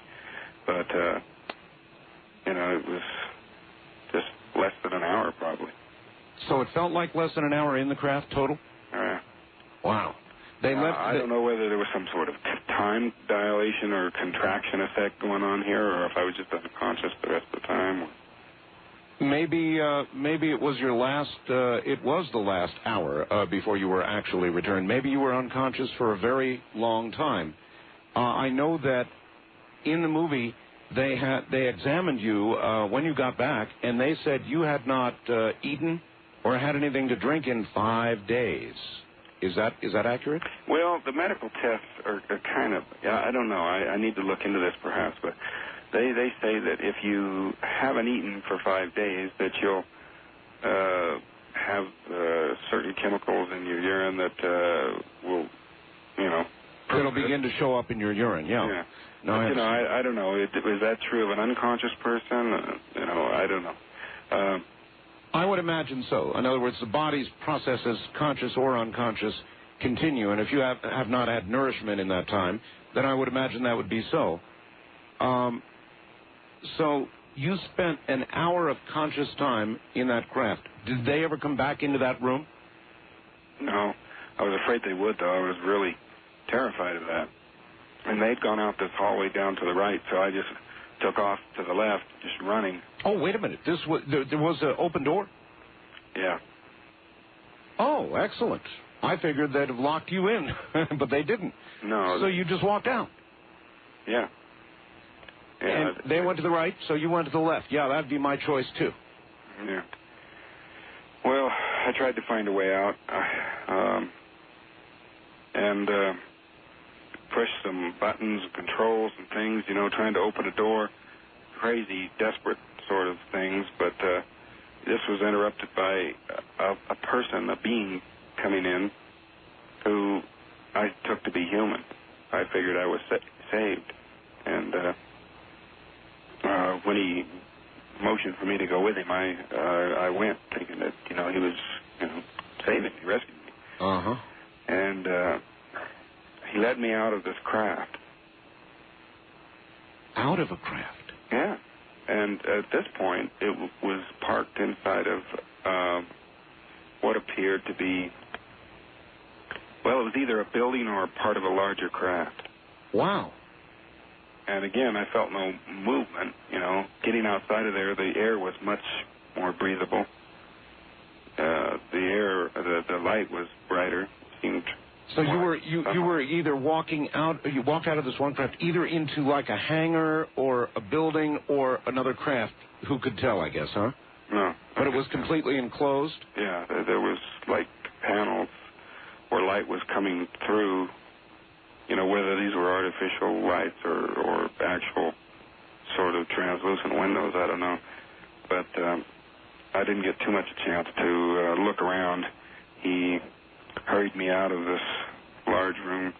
But, you know, it was just less than an hour, probably. So it felt like less than an hour in the craft total? Yeah. Wow. I don't know whether there was some sort of time dilation or contraction effect going on here, or if I was just unconscious the rest of the time. Maybe it was your last. It was the last hour before you were actually returned. Maybe you were unconscious for a very long time. I know that in the movie they examined you when you got back, and they said you had not eaten or had anything to drink in 5 days. Is that accurate? Well, the medical tests are kind of, I don't know. I need to look into this perhaps, but they say that if you haven't eaten for 5 days, that you'll have certain chemicals in your urine that will, you know. It'll begin to show up in your urine, yeah. No, but, you know, I don't know. Is that true of an unconscious person? You know, I don't know. I would imagine so. In other words, the body's processes, conscious or unconscious, continue. And if you have not had nourishment in that time, then I would imagine that would be so. So you spent an hour of conscious time in that craft. Did they ever come back into that room? No. I was afraid they would, though. I was really terrified of that. And they'd gone out this hallway down to the right, so I just took off to the left, just running. Oh, wait a minute. There was an open door? Yeah. Oh, excellent. I figured they'd have locked you in, but they didn't. No. So you just walked out? Yeah. And they went to the right, so you went to the left. Yeah, that'd be my choice, too. Yeah. Well, I tried to find a way out, and pushed some buttons and controls and things, you know, trying to open a door. Crazy, desperate sort of things, but this was interrupted by a person, a being coming in who I took to be human. I figured I was saved. And when he motioned for me to go with him, I went, thinking that, you know, he was, you know, saving me, rescuing me. Uh-huh. And he led me out of this craft. Out of a craft? Yeah. And at this point, it was parked inside of what appeared to be, well, it was either a building or a part of a larger craft. Wow. And again, I felt no movement, you know. Getting outside of there, the air was much more breathable. the light was brighter. Seemed. So you were either walking out. You walked out of this one craft either into like a hangar or a building or another craft. Who could tell? I guess, huh? No. But it was completely enclosed. Yeah, there was like panels where light was coming through. You know, whether these were artificial lights or actual sort of translucent windows, I don't know. But I didn't get too much a chance to look around. He hurried me out of this large room,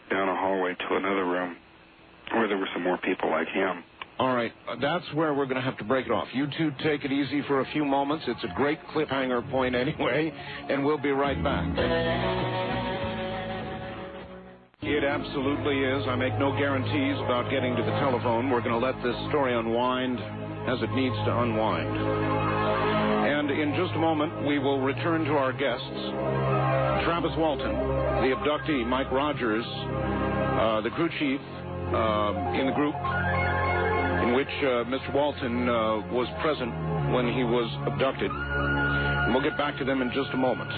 down a hallway to another room where there were some more people like him. All right, that's where we're going to have to break it off. You two take it easy for a few moments. It's a great cliffhanger point anyway, and we'll be right back. It absolutely is. I make no guarantees about getting to the telephone. We're going to let this story unwind as it needs to unwind. And in just a moment, we will return to our guests. Travis Walton, the abductee, Mike Rogers, the crew chief in the group in which Mr. Walton was present when he was abducted. And we'll get back to them in just a moment.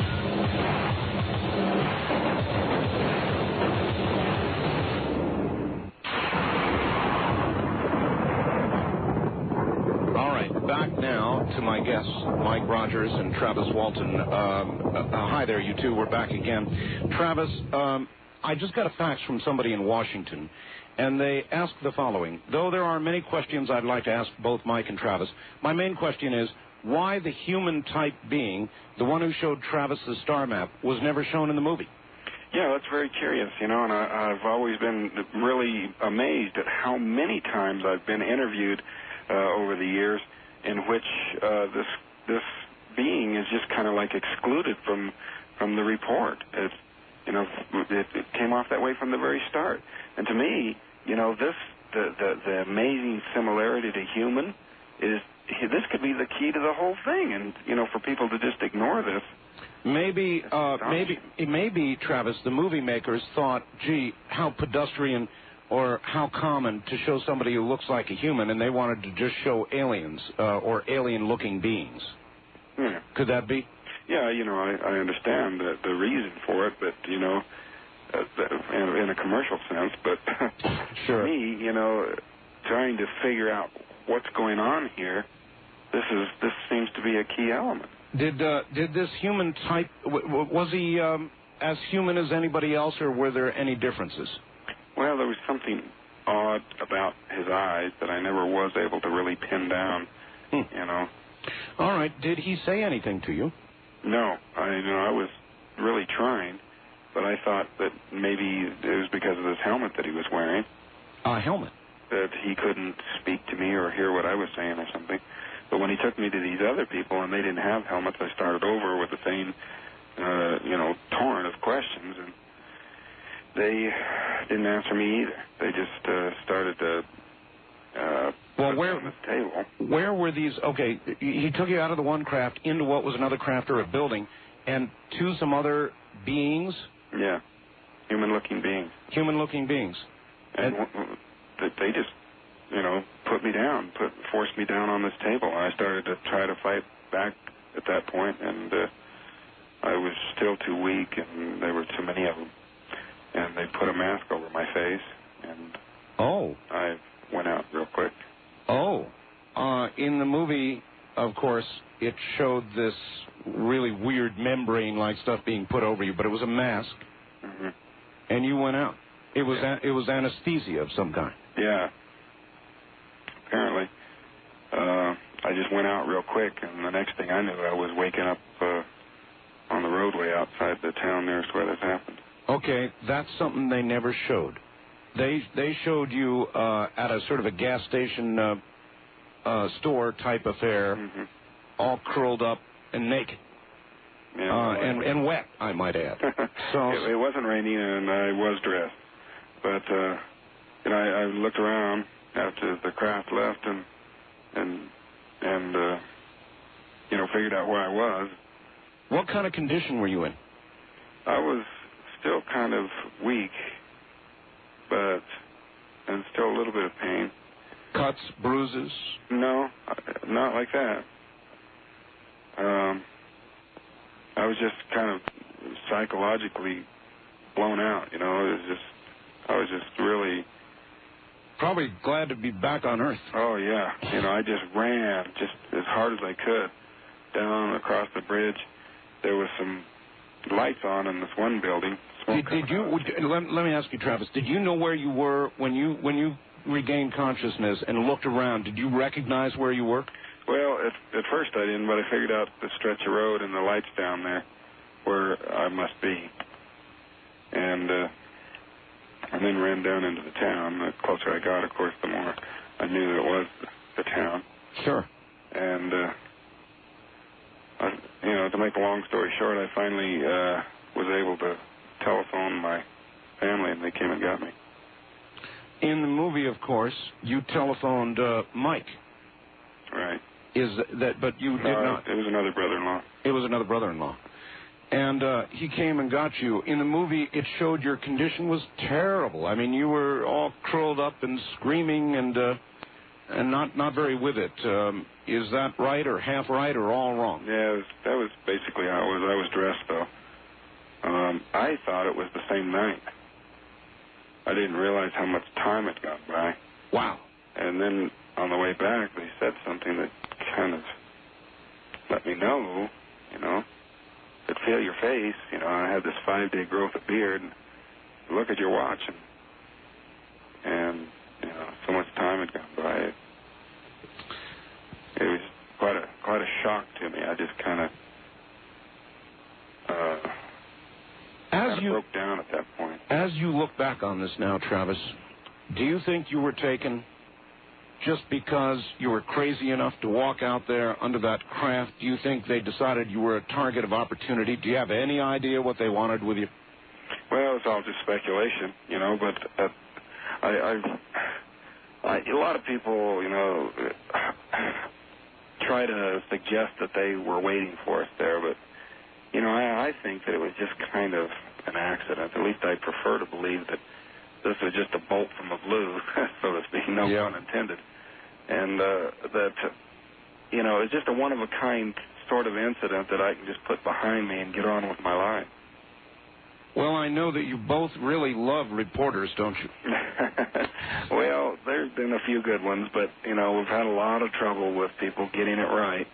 Back now to my guests, Mike Rogers and Travis Walton. Hi there, you two. We're back again. Travis, I just got a fax from somebody in Washington, and they asked the following. Though there are many questions I'd like to ask both Mike and Travis, my main question is why the human-type being, the one who showed Travis the star map, was never shown in the movie. Yeah, that's very curious, you know, and I've always been really amazed at how many times I've been interviewed over the years in which this being is just kind of like excluded from the report. It's, you know, it came off that way from the very start. And to me, you know, the amazing similarity to human is this could be the key to the whole thing. And you know, for people to just ignore this. Maybe, Travis, the movie makers thought, gee, how pedestrian or how common to show somebody who looks like a human, and they wanted to just show aliens or alien-looking beings. Yeah. Could that be? Yeah, you know, I understand the reason for it, but, you know, in a commercial sense, but sure. For me, you know, trying to figure out what's going on here, this seems to be a key element. Did this human type, was he as human as anybody else, or were there any differences? Well, there was something odd about his eyes that I never was able to really pin down, you know. All right. Did he say anything to you? No. I was really trying, but I thought that maybe it was because of this helmet that he was wearing. A helmet? That he couldn't speak to me or hear what I was saying or something. But when he took me to these other people and they didn't have helmets, I started over with the same, you know, torrent of questions, and they didn't answer me either. They just started to well, put on this table. Where were these? Okay, he took you out of the one craft into what was another craft or a building, and to some other beings? Yeah, human-looking beings. Human-looking beings. And they just, you know, put me down, forced me down on this table. And I started to try to fight back at that point, and I was still too weak, and there were too many of them. And they put a mask over my face, and I went out real quick. In the movie, of course, it showed this really weird membrane-like stuff being put over you, but it was a mask, and you went out. It was anesthesia of some kind. Yeah. Apparently. I just went out real quick, and the next thing I knew, I was waking up on the roadway outside the town nearest where this happened. Okay, that's something they never showed. They showed you at a sort of a gas station store type affair, all curled up and naked. Yeah, and wet, I might add. So it wasn't raining, and I was dressed. But you know, I looked around after the craft left, and you know, figured out where I was. What kind of condition were you in? I was still kind of weak, and still a little bit of pain. Cuts, bruises? No, not like that. I I was just kind of psychologically blown out, you know. I was just really... Probably glad to be back on Earth. Oh, yeah. You know, I just ran just as hard as I could down across the bridge. There was some lights on in this one building. Did you? Let me ask you, Travis. Did you know where you were when you regained consciousness and looked around? Did you recognize where you were? Well, at first I didn't, but I figured out the stretch of road and the lights down there where I must be, and then ran down into the town. The closer I got, of course, the more I knew that it was the town. Sure. And you know, to make a long story short, I finally was able to telephone my family, and they came and got me. In the movie, of course, you telephoned Mike. Right. But you did not. It was another brother-in-law. It was another brother-in-law. And he came and got you. In the movie, it showed your condition was terrible. I mean, you were all curled up and screaming and not very with it. Is that right or half right or all wrong? Yeah, that was basically how it was. I was dressed, though. I thought it was the same night. I didn't realize how much time had gone by. Wow. And then on the way back, they said something that kind of let me know, you know, that feel your face. You know, I had this 5-day growth of beard. And look at your watch, and you know, so much time had gone by. It was quite a shock to me. I just kind of broke down at that point. As you look back on this now, Travis, do you think you were taken just because you were crazy enough to walk out there under that craft? Do you think they decided you were a target of opportunity? Do you have any idea what they wanted with you? Well, it's all just speculation, you know, but a lot of people, you know, try to suggest that they were waiting for us there, but, you know, I think that it was just kind of an accident. At least I prefer to believe that this was just a bolt from the blue, so to speak, no pun intended. And that, you know, it's just a one-of-a-kind sort of incident that I can just put behind me and get on with my life. Well, I know that you both really love reporters, don't you? Well, there's been a few good ones, but, you know, we've had a lot of trouble with people getting it right,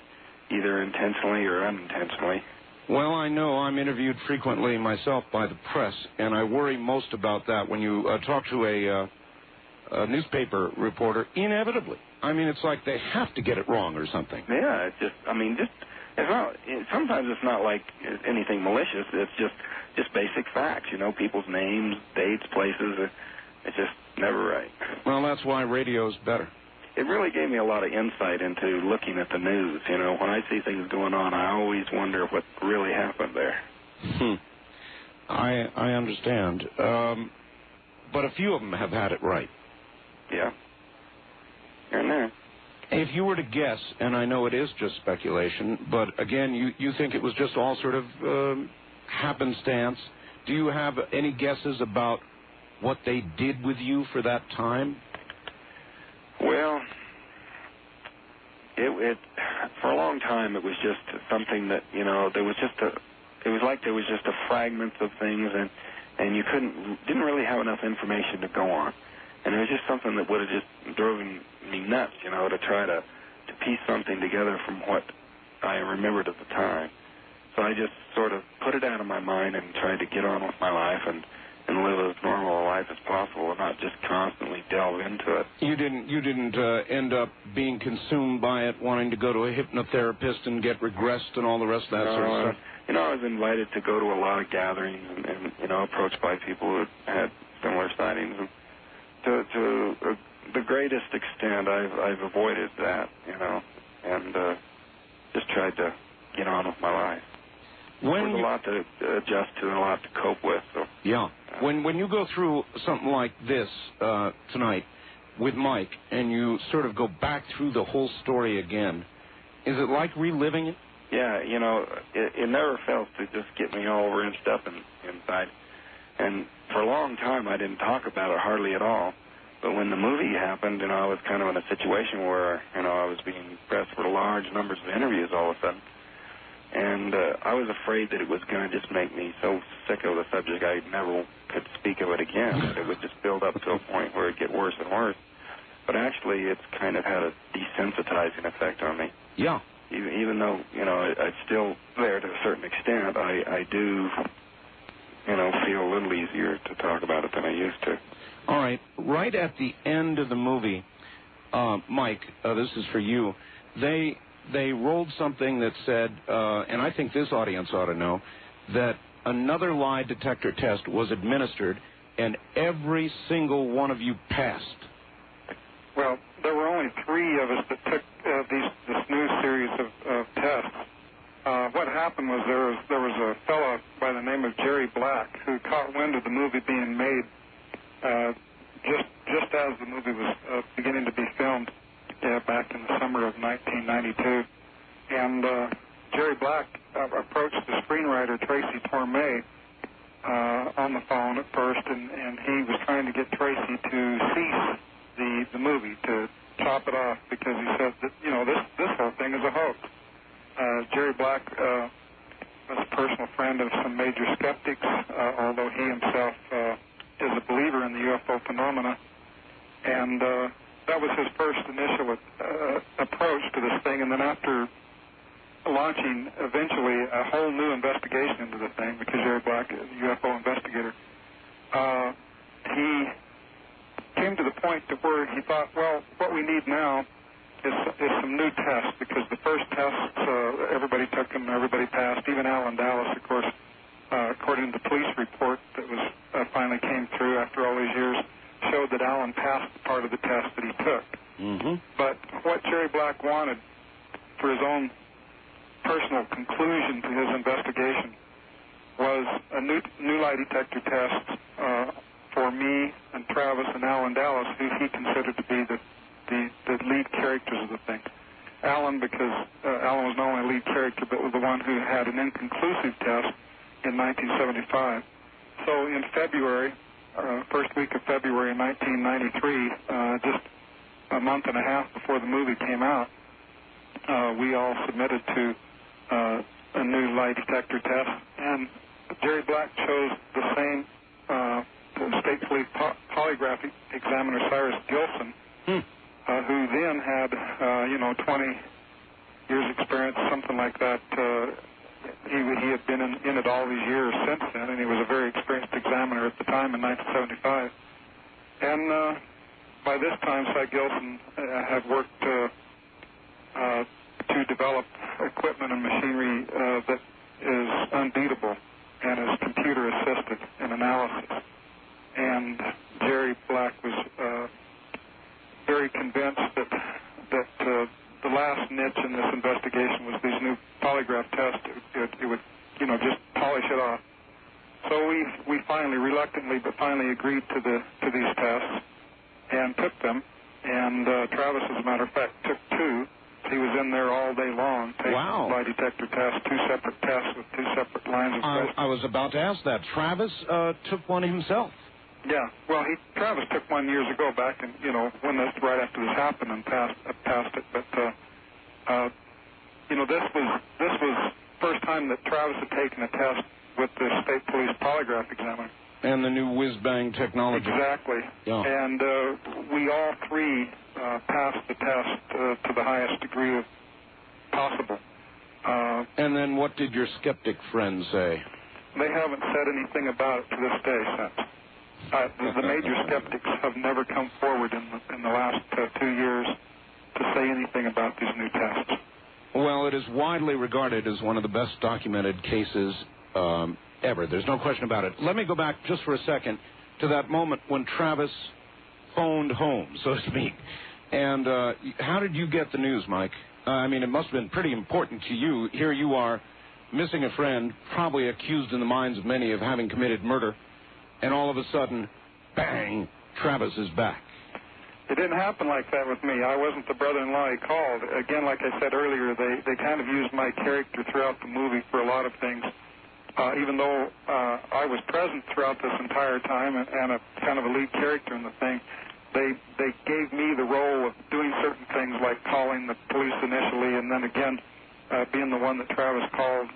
either intentionally or unintentionally. Well, I know I'm interviewed frequently myself by the press, and I worry most about that when you talk to a newspaper reporter, inevitably. I mean, it's like they have to get it wrong or something. Yeah, it's just, I mean, it's not, sometimes it's not like anything malicious. It's just basic facts, you know, people's names, dates, places. It's just never right. Well, that's why radio's better. It really gave me a lot of insight into looking at the news. You know, when I see things going on, I always wonder what really happened there. I understand. But a few of them have had it right. Yeah. Here and there. If you were to guess, and I know it is just speculation, but again, you think it was just all sort of happenstance. Do you have any guesses about what they did with you for that time? Well, it for a long time it was just something that, you know, it was like there was just a fragment of things, and you didn't really have enough information to go on, and it was just something that would have just driven me nuts, you know, to try to piece something together from what I remembered at the time. So I just sort of put it out of my mind and tried to get on with my life and live as normal a life as possible and not just constantly delve into it. You didn't end up being consumed by it, wanting to go to a hypnotherapist and get regressed and all the rest of that sort of stuff? You know, I was invited to go to a lot of gatherings and you know, approached by people who had similar sightings. And to the greatest extent, I've avoided that, you know, and just tried to get on with my life. There's a lot to adjust to and a lot to cope with. So. Yeah. When you go through something like this tonight with Mike and you sort of go back through the whole story again, is it like reliving it? Yeah, you know, it never fails to just get me all wrenched up inside. And for a long time, I didn't talk about it hardly at all. But when the movie happened, you know, I was kind of in a situation where, you know, I was being pressed for large numbers of interviews all of a sudden. And I was afraid that it was going to just make me so sick of the subject I never could speak of it again. It would just build up to a point where it'd get worse and worse. But actually, it's kind of had a desensitizing effect on me. Yeah. Even though, it's still there to a certain extent, I do, feel a little easier to talk about it than I used to. All right. Right at the end of the movie, Mike, this is for you. They rolled something that said, and I think this audience ought to know, that another lie detector test was administered, and every single one of you passed. Well, there were only 3 of us that took this new series of tests. What happened was there was a fellow by the name of Jerry Black who caught wind of the movie being made just as the movie was beginning to be filmed back in the summer of 1992. And Jerry Black approached the screenwriter Tracy Torme on the phone at first, and he was trying to get Tracy to cease the movie, to chop it off, because he said that, this whole thing is a hoax. Jerry Black was a personal friend of some major skeptics, although he himself is a believer in the UFO phenomena. And that was his first initial approach to this thing. And then after launching eventually a whole new investigation into the thing, because Jerry Black is a UFO investigator, he came to the point to where he thought, well, what we need now is some new tests, because the first tests, everybody took them, everybody passed, even Alan Dallas, of course, according to the police report that was finally came through after all these years, showed that Alan passed part of the test that he took. Mm-hmm. But what Jerry Black wanted for his own personal conclusion to his investigation was a new lie detector test for me and Travis and Alan Dallas, who he considered to be the lead characters of the thing. Alan, because Alan was not only a lead character, but was the one who had an inconclusive test in 1975. So in February, first week of February 1993, just a month and a half before the movie came out, we all submitted to a new lie detector test, and Jerry Black chose the same state police polygraph examiner, Cyrus Gilson, who then had, 20 years experience, something like that. He had been in it all these years since then, and he was a very experienced examiner at the time in 1975. And by this time, Cy Gilson had worked to develop equipment and machinery that is unbeatable and is computer-assisted in analysis. And Jerry Black was very convinced that the last niche in this investigation was these new polygraph tests. It would, just polish it off. So we finally, reluctantly, but finally agreed to these tests and took them. And Travis, as a matter of fact, took 2. He was in there all day long taking lie detector tests, 2 separate tests with 2 separate lines of questions. I was about to ask that. Travis took one himself. Yeah, well, Travis took one years ago, back in, when right after this happened, and passed it. But this was first time that Travis had taken a test with the state police polygraph examiner. And the new whiz-bang technology. Exactly. Yeah. And we all 3 passed the test to the highest degree possible. And then what did your skeptic friends say? They haven't said anything about it to this day since. The major skeptics have never come forward in the last 2 years to say anything about these new tests. Well, it is widely regarded as one of the best documented cases ever. There's no question about it. Let me go back just for a second to that moment when Travis phoned home, so to speak. And how did you get the news, Mike? It must have been pretty important to you. Here you are, missing a friend, probably accused in the minds of many of having committed murder. And all of a sudden, bang, Travis is back. It didn't happen like that with me. I wasn't the brother-in-law he called. Again, like I said earlier, they kind of used my character throughout the movie for a lot of things. Even though I was present throughout this entire time and a kind of a lead character in the thing, they gave me the role of doing certain things like calling the police initially, and then again being the one that Travis called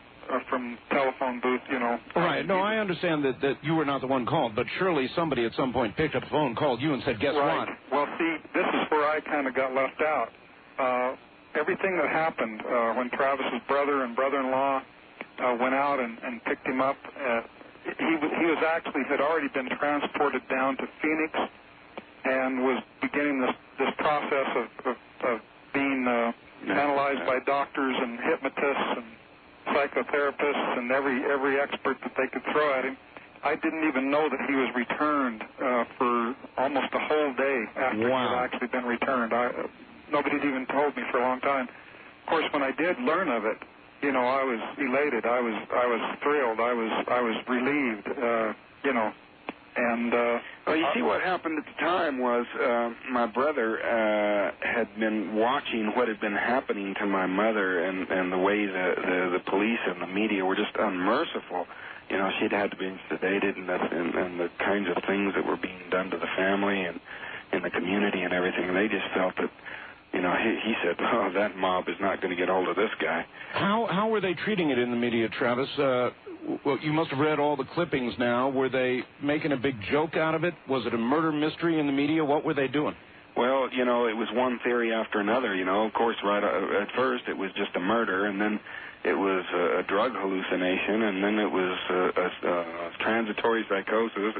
from telephone booth, you know. Right. No, I understand that you were not the one called, but surely somebody at some point picked up the phone, called you, and said, guess right. what? Well, see, this is where I kind of got left out. Everything that happened when Travis's brother and brother-in-law went out and picked him up, he was actually had already been transported down to Phoenix and was beginning this process of being analyzed by doctors and hypnotists and psychotherapists and every expert that they could throw at him. I didn't even know that he was returned for almost a whole day after he had actually been returned. Nobody had even told me for a long time. Of course, when I did learn of it, you know, I was elated. I was thrilled. I was relieved. You know, and well, you see, what happened at the time was my brother had been watching what had been happening to my mother, and the way the police and the media were just unmerciful. You know, she'd had to be sedated, and the kinds of things that were being done to the family and in the community and everything. And they just felt that, you know, he said, oh, that mob is not going to get hold of this guy. How were they treating it in the media, Travis? Well, you must have read all the clippings now. Were they making a big joke out of it? Was it a murder mystery in the media? What were they doing? Well, you know, it was one theory after another, you know. Of course, right at first it was just a murder, and then it was a drug hallucination, and then it was a transitory psychosis.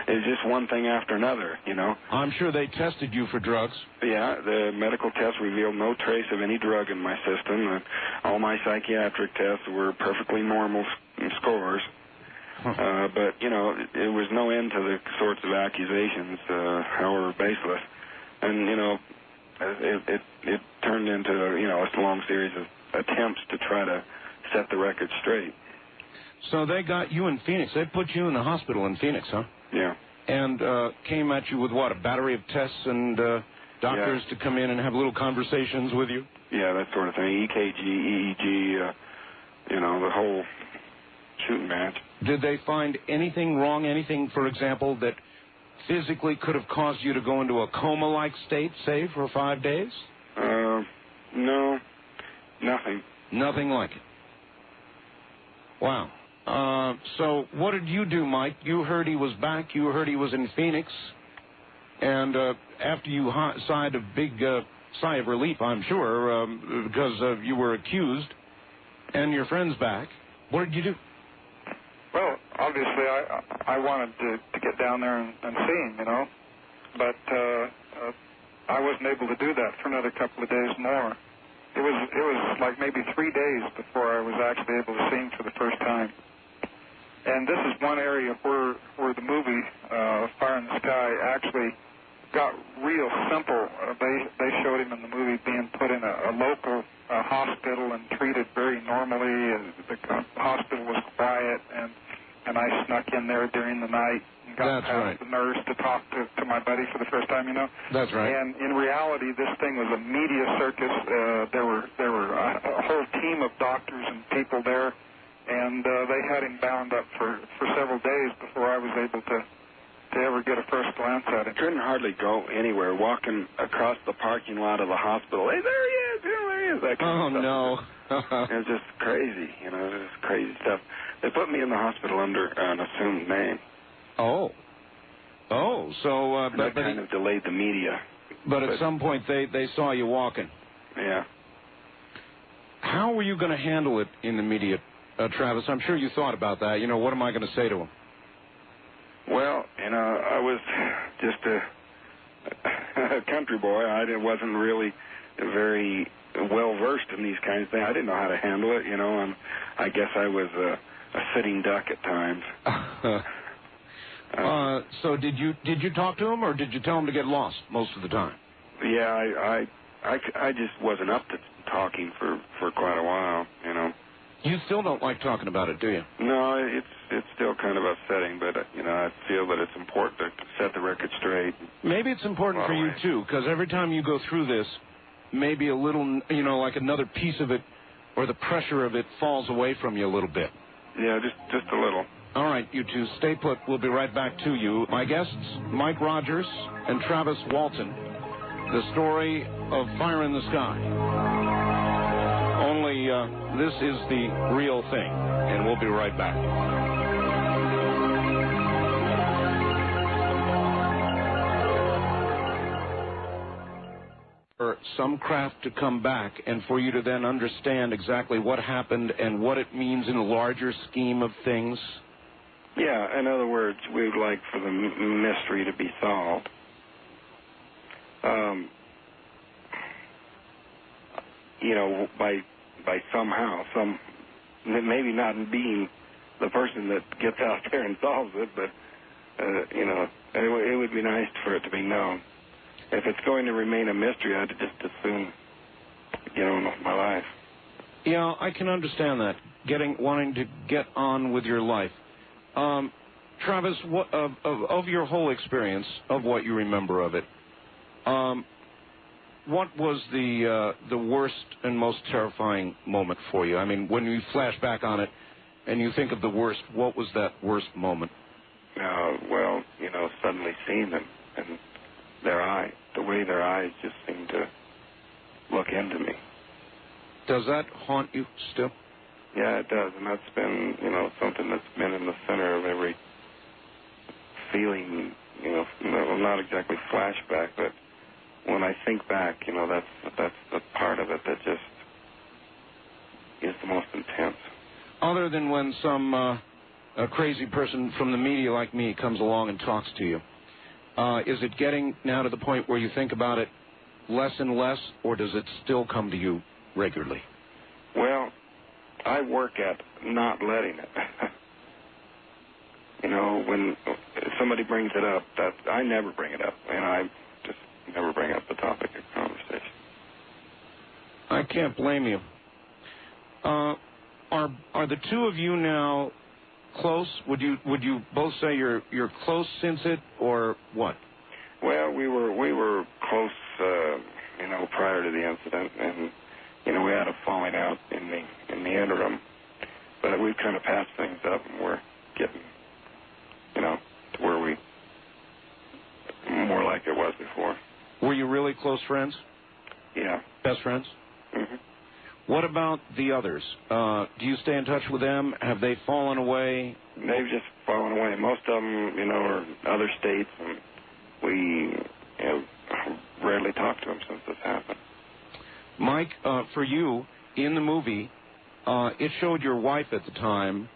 It was just one thing after another, you know. I'm sure they tested you for drugs. Yeah, the medical tests revealed no trace of any drug in my system. All my psychiatric tests were perfectly normal scores. But, you know, there was no end to the sorts of accusations, however baseless. And, you know, it turned into, you know, a long series of attempts to try to set the record straight. So they got you in Phoenix. They put you in the hospital in Phoenix, huh? Yeah. And came at you with, what, a battery of tests and doctors to come in and have little conversations with you? Yeah, that sort of thing. EKG, EEG, you know, the whole shooting match. Did they find anything wrong, anything, for example, that physically could have caused you to go into a coma-like state, say, for 5 days? No, nothing. Nothing like it. Wow. So what did you do, Mike? You heard he was back. You heard he was in Phoenix. And after you sighed a big sigh of relief, I'm sure, because you were accused and your friend's back, what did you do? Well, obviously, I wanted to get down there and see him, you know, but I wasn't able to do that for another couple of days more. It was like maybe 3 days before I was actually able to see him for the first time. And this is one area where the movie Fire in the Sky actually got real simple. They showed him in the movie being put in a local hospital and treated very normally. And the hospital was quiet, and I snuck in there during the night and got past the nurse to talk to my buddy for the first time, you know. That's right. And in reality, this thing was a media circus. There were a whole team of doctors and people there, and they had him bound up for several days before I was able to ever get a first glance at him. Couldn't hardly go anywhere. Walking across the parking lot of the hospital, hey, there he is, there he is. That kind of stuff. No. It was just crazy, you know, it was crazy stuff. They put me in the hospital under an assumed name. Oh, so... that kind of delayed the media. But at some point, they saw you walking. Yeah. How were you going to handle it in the media, Travis? I'm sure you thought about that. You know, what am I going to say to him? Well, you know, I was just a country boy. I wasn't really very well-versed in these kinds of things. I didn't know how to handle it, you know, and I guess I was a sitting duck at times. So did you talk to him, or did you tell him to get lost most of the time? Yeah, I just wasn't up to talking for quite a while, you know. You still don't like talking about it, do you? No, it's still kind of upsetting, but, you know, I feel that it's important to set the record straight. Maybe it's important for you, too, because every time you go through this, maybe a little, you know, like another piece of it or the pressure of it falls away from you a little bit. Yeah, just a little. All right, you two, stay put. We'll be right back to you. My guests, Mike Rogers and Travis Walton. The story of Fire in the Sky. Only this is the real thing, and we'll be right back. For some craft to come back and for you to then understand exactly what happened and what it means in a larger scheme of things? Yeah, in other words, we would like for the mystery to be solved. You know, by somehow, maybe not being the person that gets out there and solves it, but, you know, it would be nice for it to be known. If it's going to remain a mystery, I'd just as soon get on with my life. Yeah, I can understand that, wanting to get on with your life. Travis, of your whole experience, of what you remember of it, what was the worst and most terrifying moment for you? I mean, when you flash back on it and you think of the worst, what was that worst moment? Well, you know, suddenly seeing them and the way their eyes just seem to look into me. Does that haunt you still? Yeah, it does, and that's been, you know, something that's been in the center of every feeling, you know, not exactly flashback, but when I think back, you know, that's the part of it that just is the most intense. Other than when some a crazy person from the media like me comes along and talks to you, is it getting now to the point where you think about it less and less, or does it still come to you regularly? Well, I work at not letting it. You know, when somebody brings it up, I never bring it up, and I just never bring up the topic of conversation. I can't blame you. Are the two of you now close? Would you both say you're close since it, or what? Well, we were close, you know, prior to the incident, and you know, we had a falling out in the interim, but we've kind of patched things up, and we're getting, you know, to where we more like it was before. Were you really close friends? Yeah. Best friends? Mm-hmm. What about the others? Do you stay in touch with them? Have they fallen away? They've just fallen away. Most of them, you know, are in other states, and we, you know, rarely talk to them since this happened. Mike, for you, in the movie, it showed your wife at the time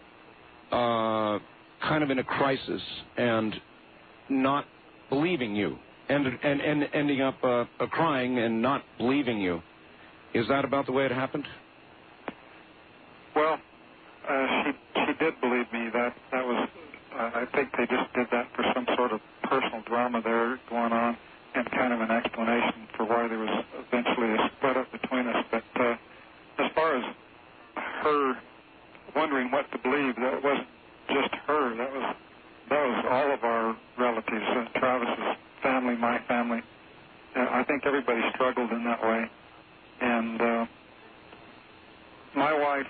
kind of in a crisis and not believing you, and ending up crying and not believing you. Is that about the way it happened? Well, she did believe me. That was, I think they just did that for some sort of personal drama there going on, and kind of an explanation for why there was eventually a split up between us. But as far as her wondering what to believe, that wasn't just her. That was all of our relatives, Travis's family, my family. I think everybody struggled in that way. And my wife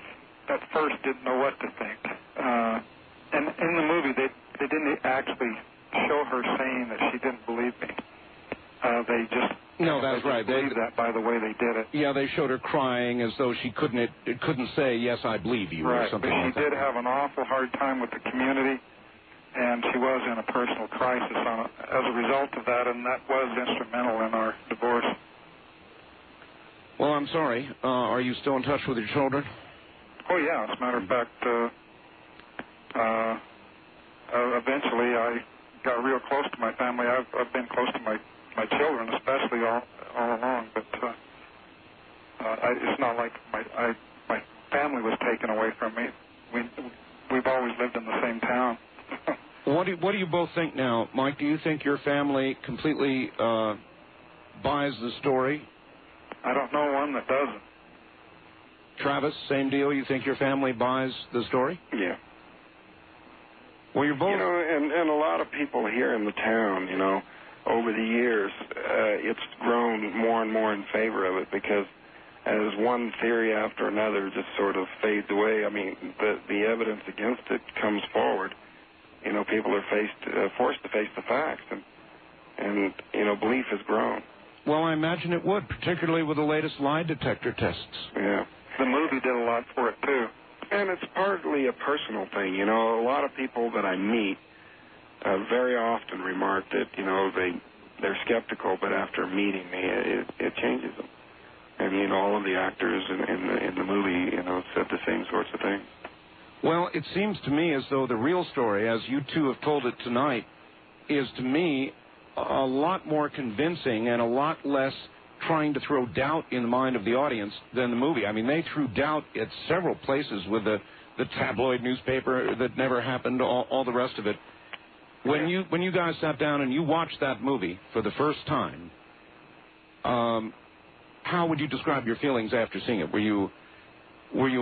at first didn't know what to think. And in the movie, they didn't actually show her saying that she didn't believe me. They just that's right. They believed that by the way they did it. Yeah, they showed her crying as though she couldn't say yes, I believe you, right, or something but like that. She did have an awful hard time with the community, and she was in a personal crisis as a result of that, and that was instrumental in our divorce. Well, I'm sorry. Are you still in touch with your children? Oh, yeah. As a matter of fact, eventually I got real close to my family. I've been close to my children, especially all along. But it's not like my family was taken away from me. We've always lived in the same town. What do you both think now, Mike? Do you think your family completely buys the story? I don't know one that doesn't. Travis, same deal. You think your family buys the story? Yeah. Well, you're both. You know, and a lot of people here in the town, you know, over the years, it's grown more and more in favor of it because as one theory after another just sort of fades away, I mean, the evidence against it comes forward. You know, people are forced to face the facts, and you know, belief has grown. Well, I imagine it would, particularly with the latest lie detector tests. Yeah. the movie did a lot for it, too. And it's partly a personal thing. You know, a lot of people that I meet very often remark that, you know, they're skeptical, but after meeting me, it changes them. And, you know, all of the actors in the movie, you know, said the same sorts of things. Well, it seems to me as though the real story, as you two have told it tonight, is to me a lot more convincing and a lot less trying to throw doubt in the mind of the audience than the movie. I mean, they threw doubt at several places with the tabloid newspaper that never happened, all the rest of it. When you guys sat down and you watched that movie for the first time, how would you describe your feelings after seeing it? Were you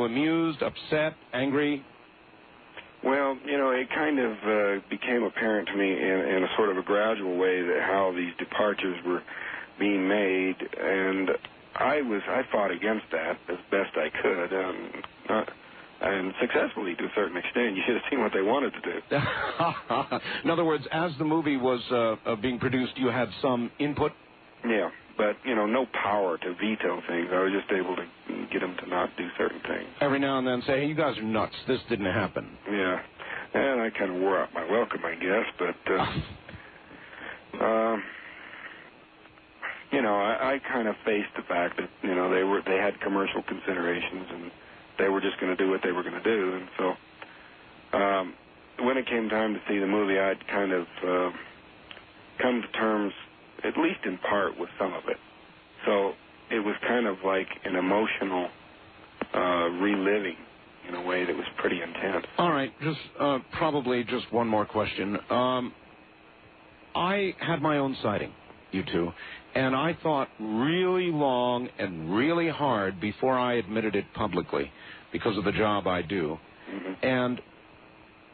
amused, upset, angry? Well, you know, it kind of became apparent to me in a sort of a gradual way that how these departures were being made, and I fought against that as best I could, and successfully to a certain extent. You should have seen what they wanted to do. In other words, as the movie was being produced, you had some input? Yeah, but, you know, no power to veto things. I was just able to get them to not do certain things. Every now and then say, hey, you guys are nuts. This didn't happen. Yeah, and I kind of wore out my welcome, I guess, but, you know, I kind of faced the fact that, you know, they had commercial considerations, and they were just going to do what they were going to do. And so when it came time to see the movie, I'd kind of come to terms, at least in part, with some of it. So it was kind of like an emotional reliving in a way that was pretty intense. All right, probably just one more question. I had my own sighting, you two, and I thought really long and really hard before I admitted it publicly because of the job I do. Mm-hmm. And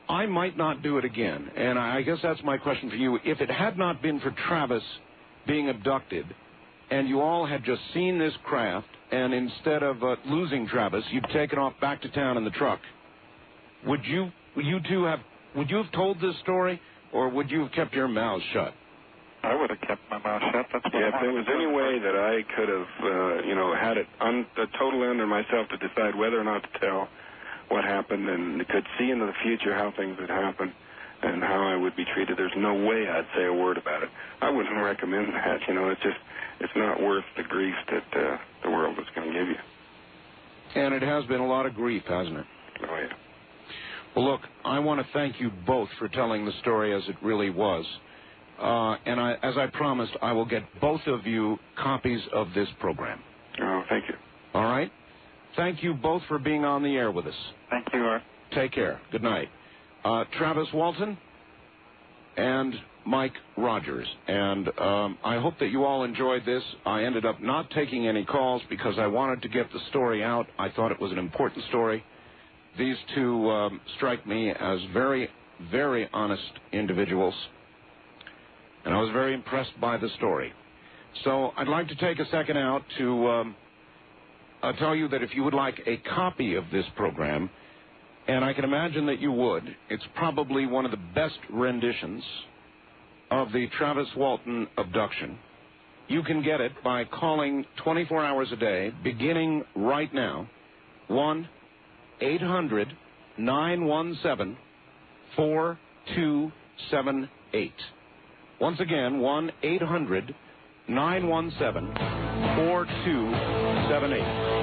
I might not do it again. And I guess that's my question for you. If it had not been for Travis being abducted and you all had just seen this craft, and instead of losing Travis, you'd taken off back to town in the truck, would you have told this story, or would you have kept your mouths shut? I would have kept my mouth shut. That's what if there was any way that I could have, you know, had it totally under myself to decide whether or not to tell what happened, and could see into the future how things would happen and how I would be treated, there's no way I'd say a word about it. I wouldn't recommend that. You know, it's not worth the grief that the world is going to give you. And it has been a lot of grief, hasn't it? Oh, yeah. Well, look, I want to thank you both for telling the story as it really was. And as I promised, I will get both of you copies of this program. Oh, thank you. All right? Thank you both for being on the air with us. Thank you, Art. Take care. Good night. Travis Walton and Mike Rogers. And I hope that you all enjoyed this. I ended up not taking any calls because I wanted to get the story out. I thought it was an important story. These two strike me as very, very honest individuals. And I was very impressed by the story. So I'd like to take a second out to tell you that if you would like a copy of this program, and I can imagine that you would, it's probably one of the best renditions of the Travis Walton abduction. You can get it by calling 24 hours a day, beginning right now, 1-800-917-4278. Once again, 1-800-917-4278.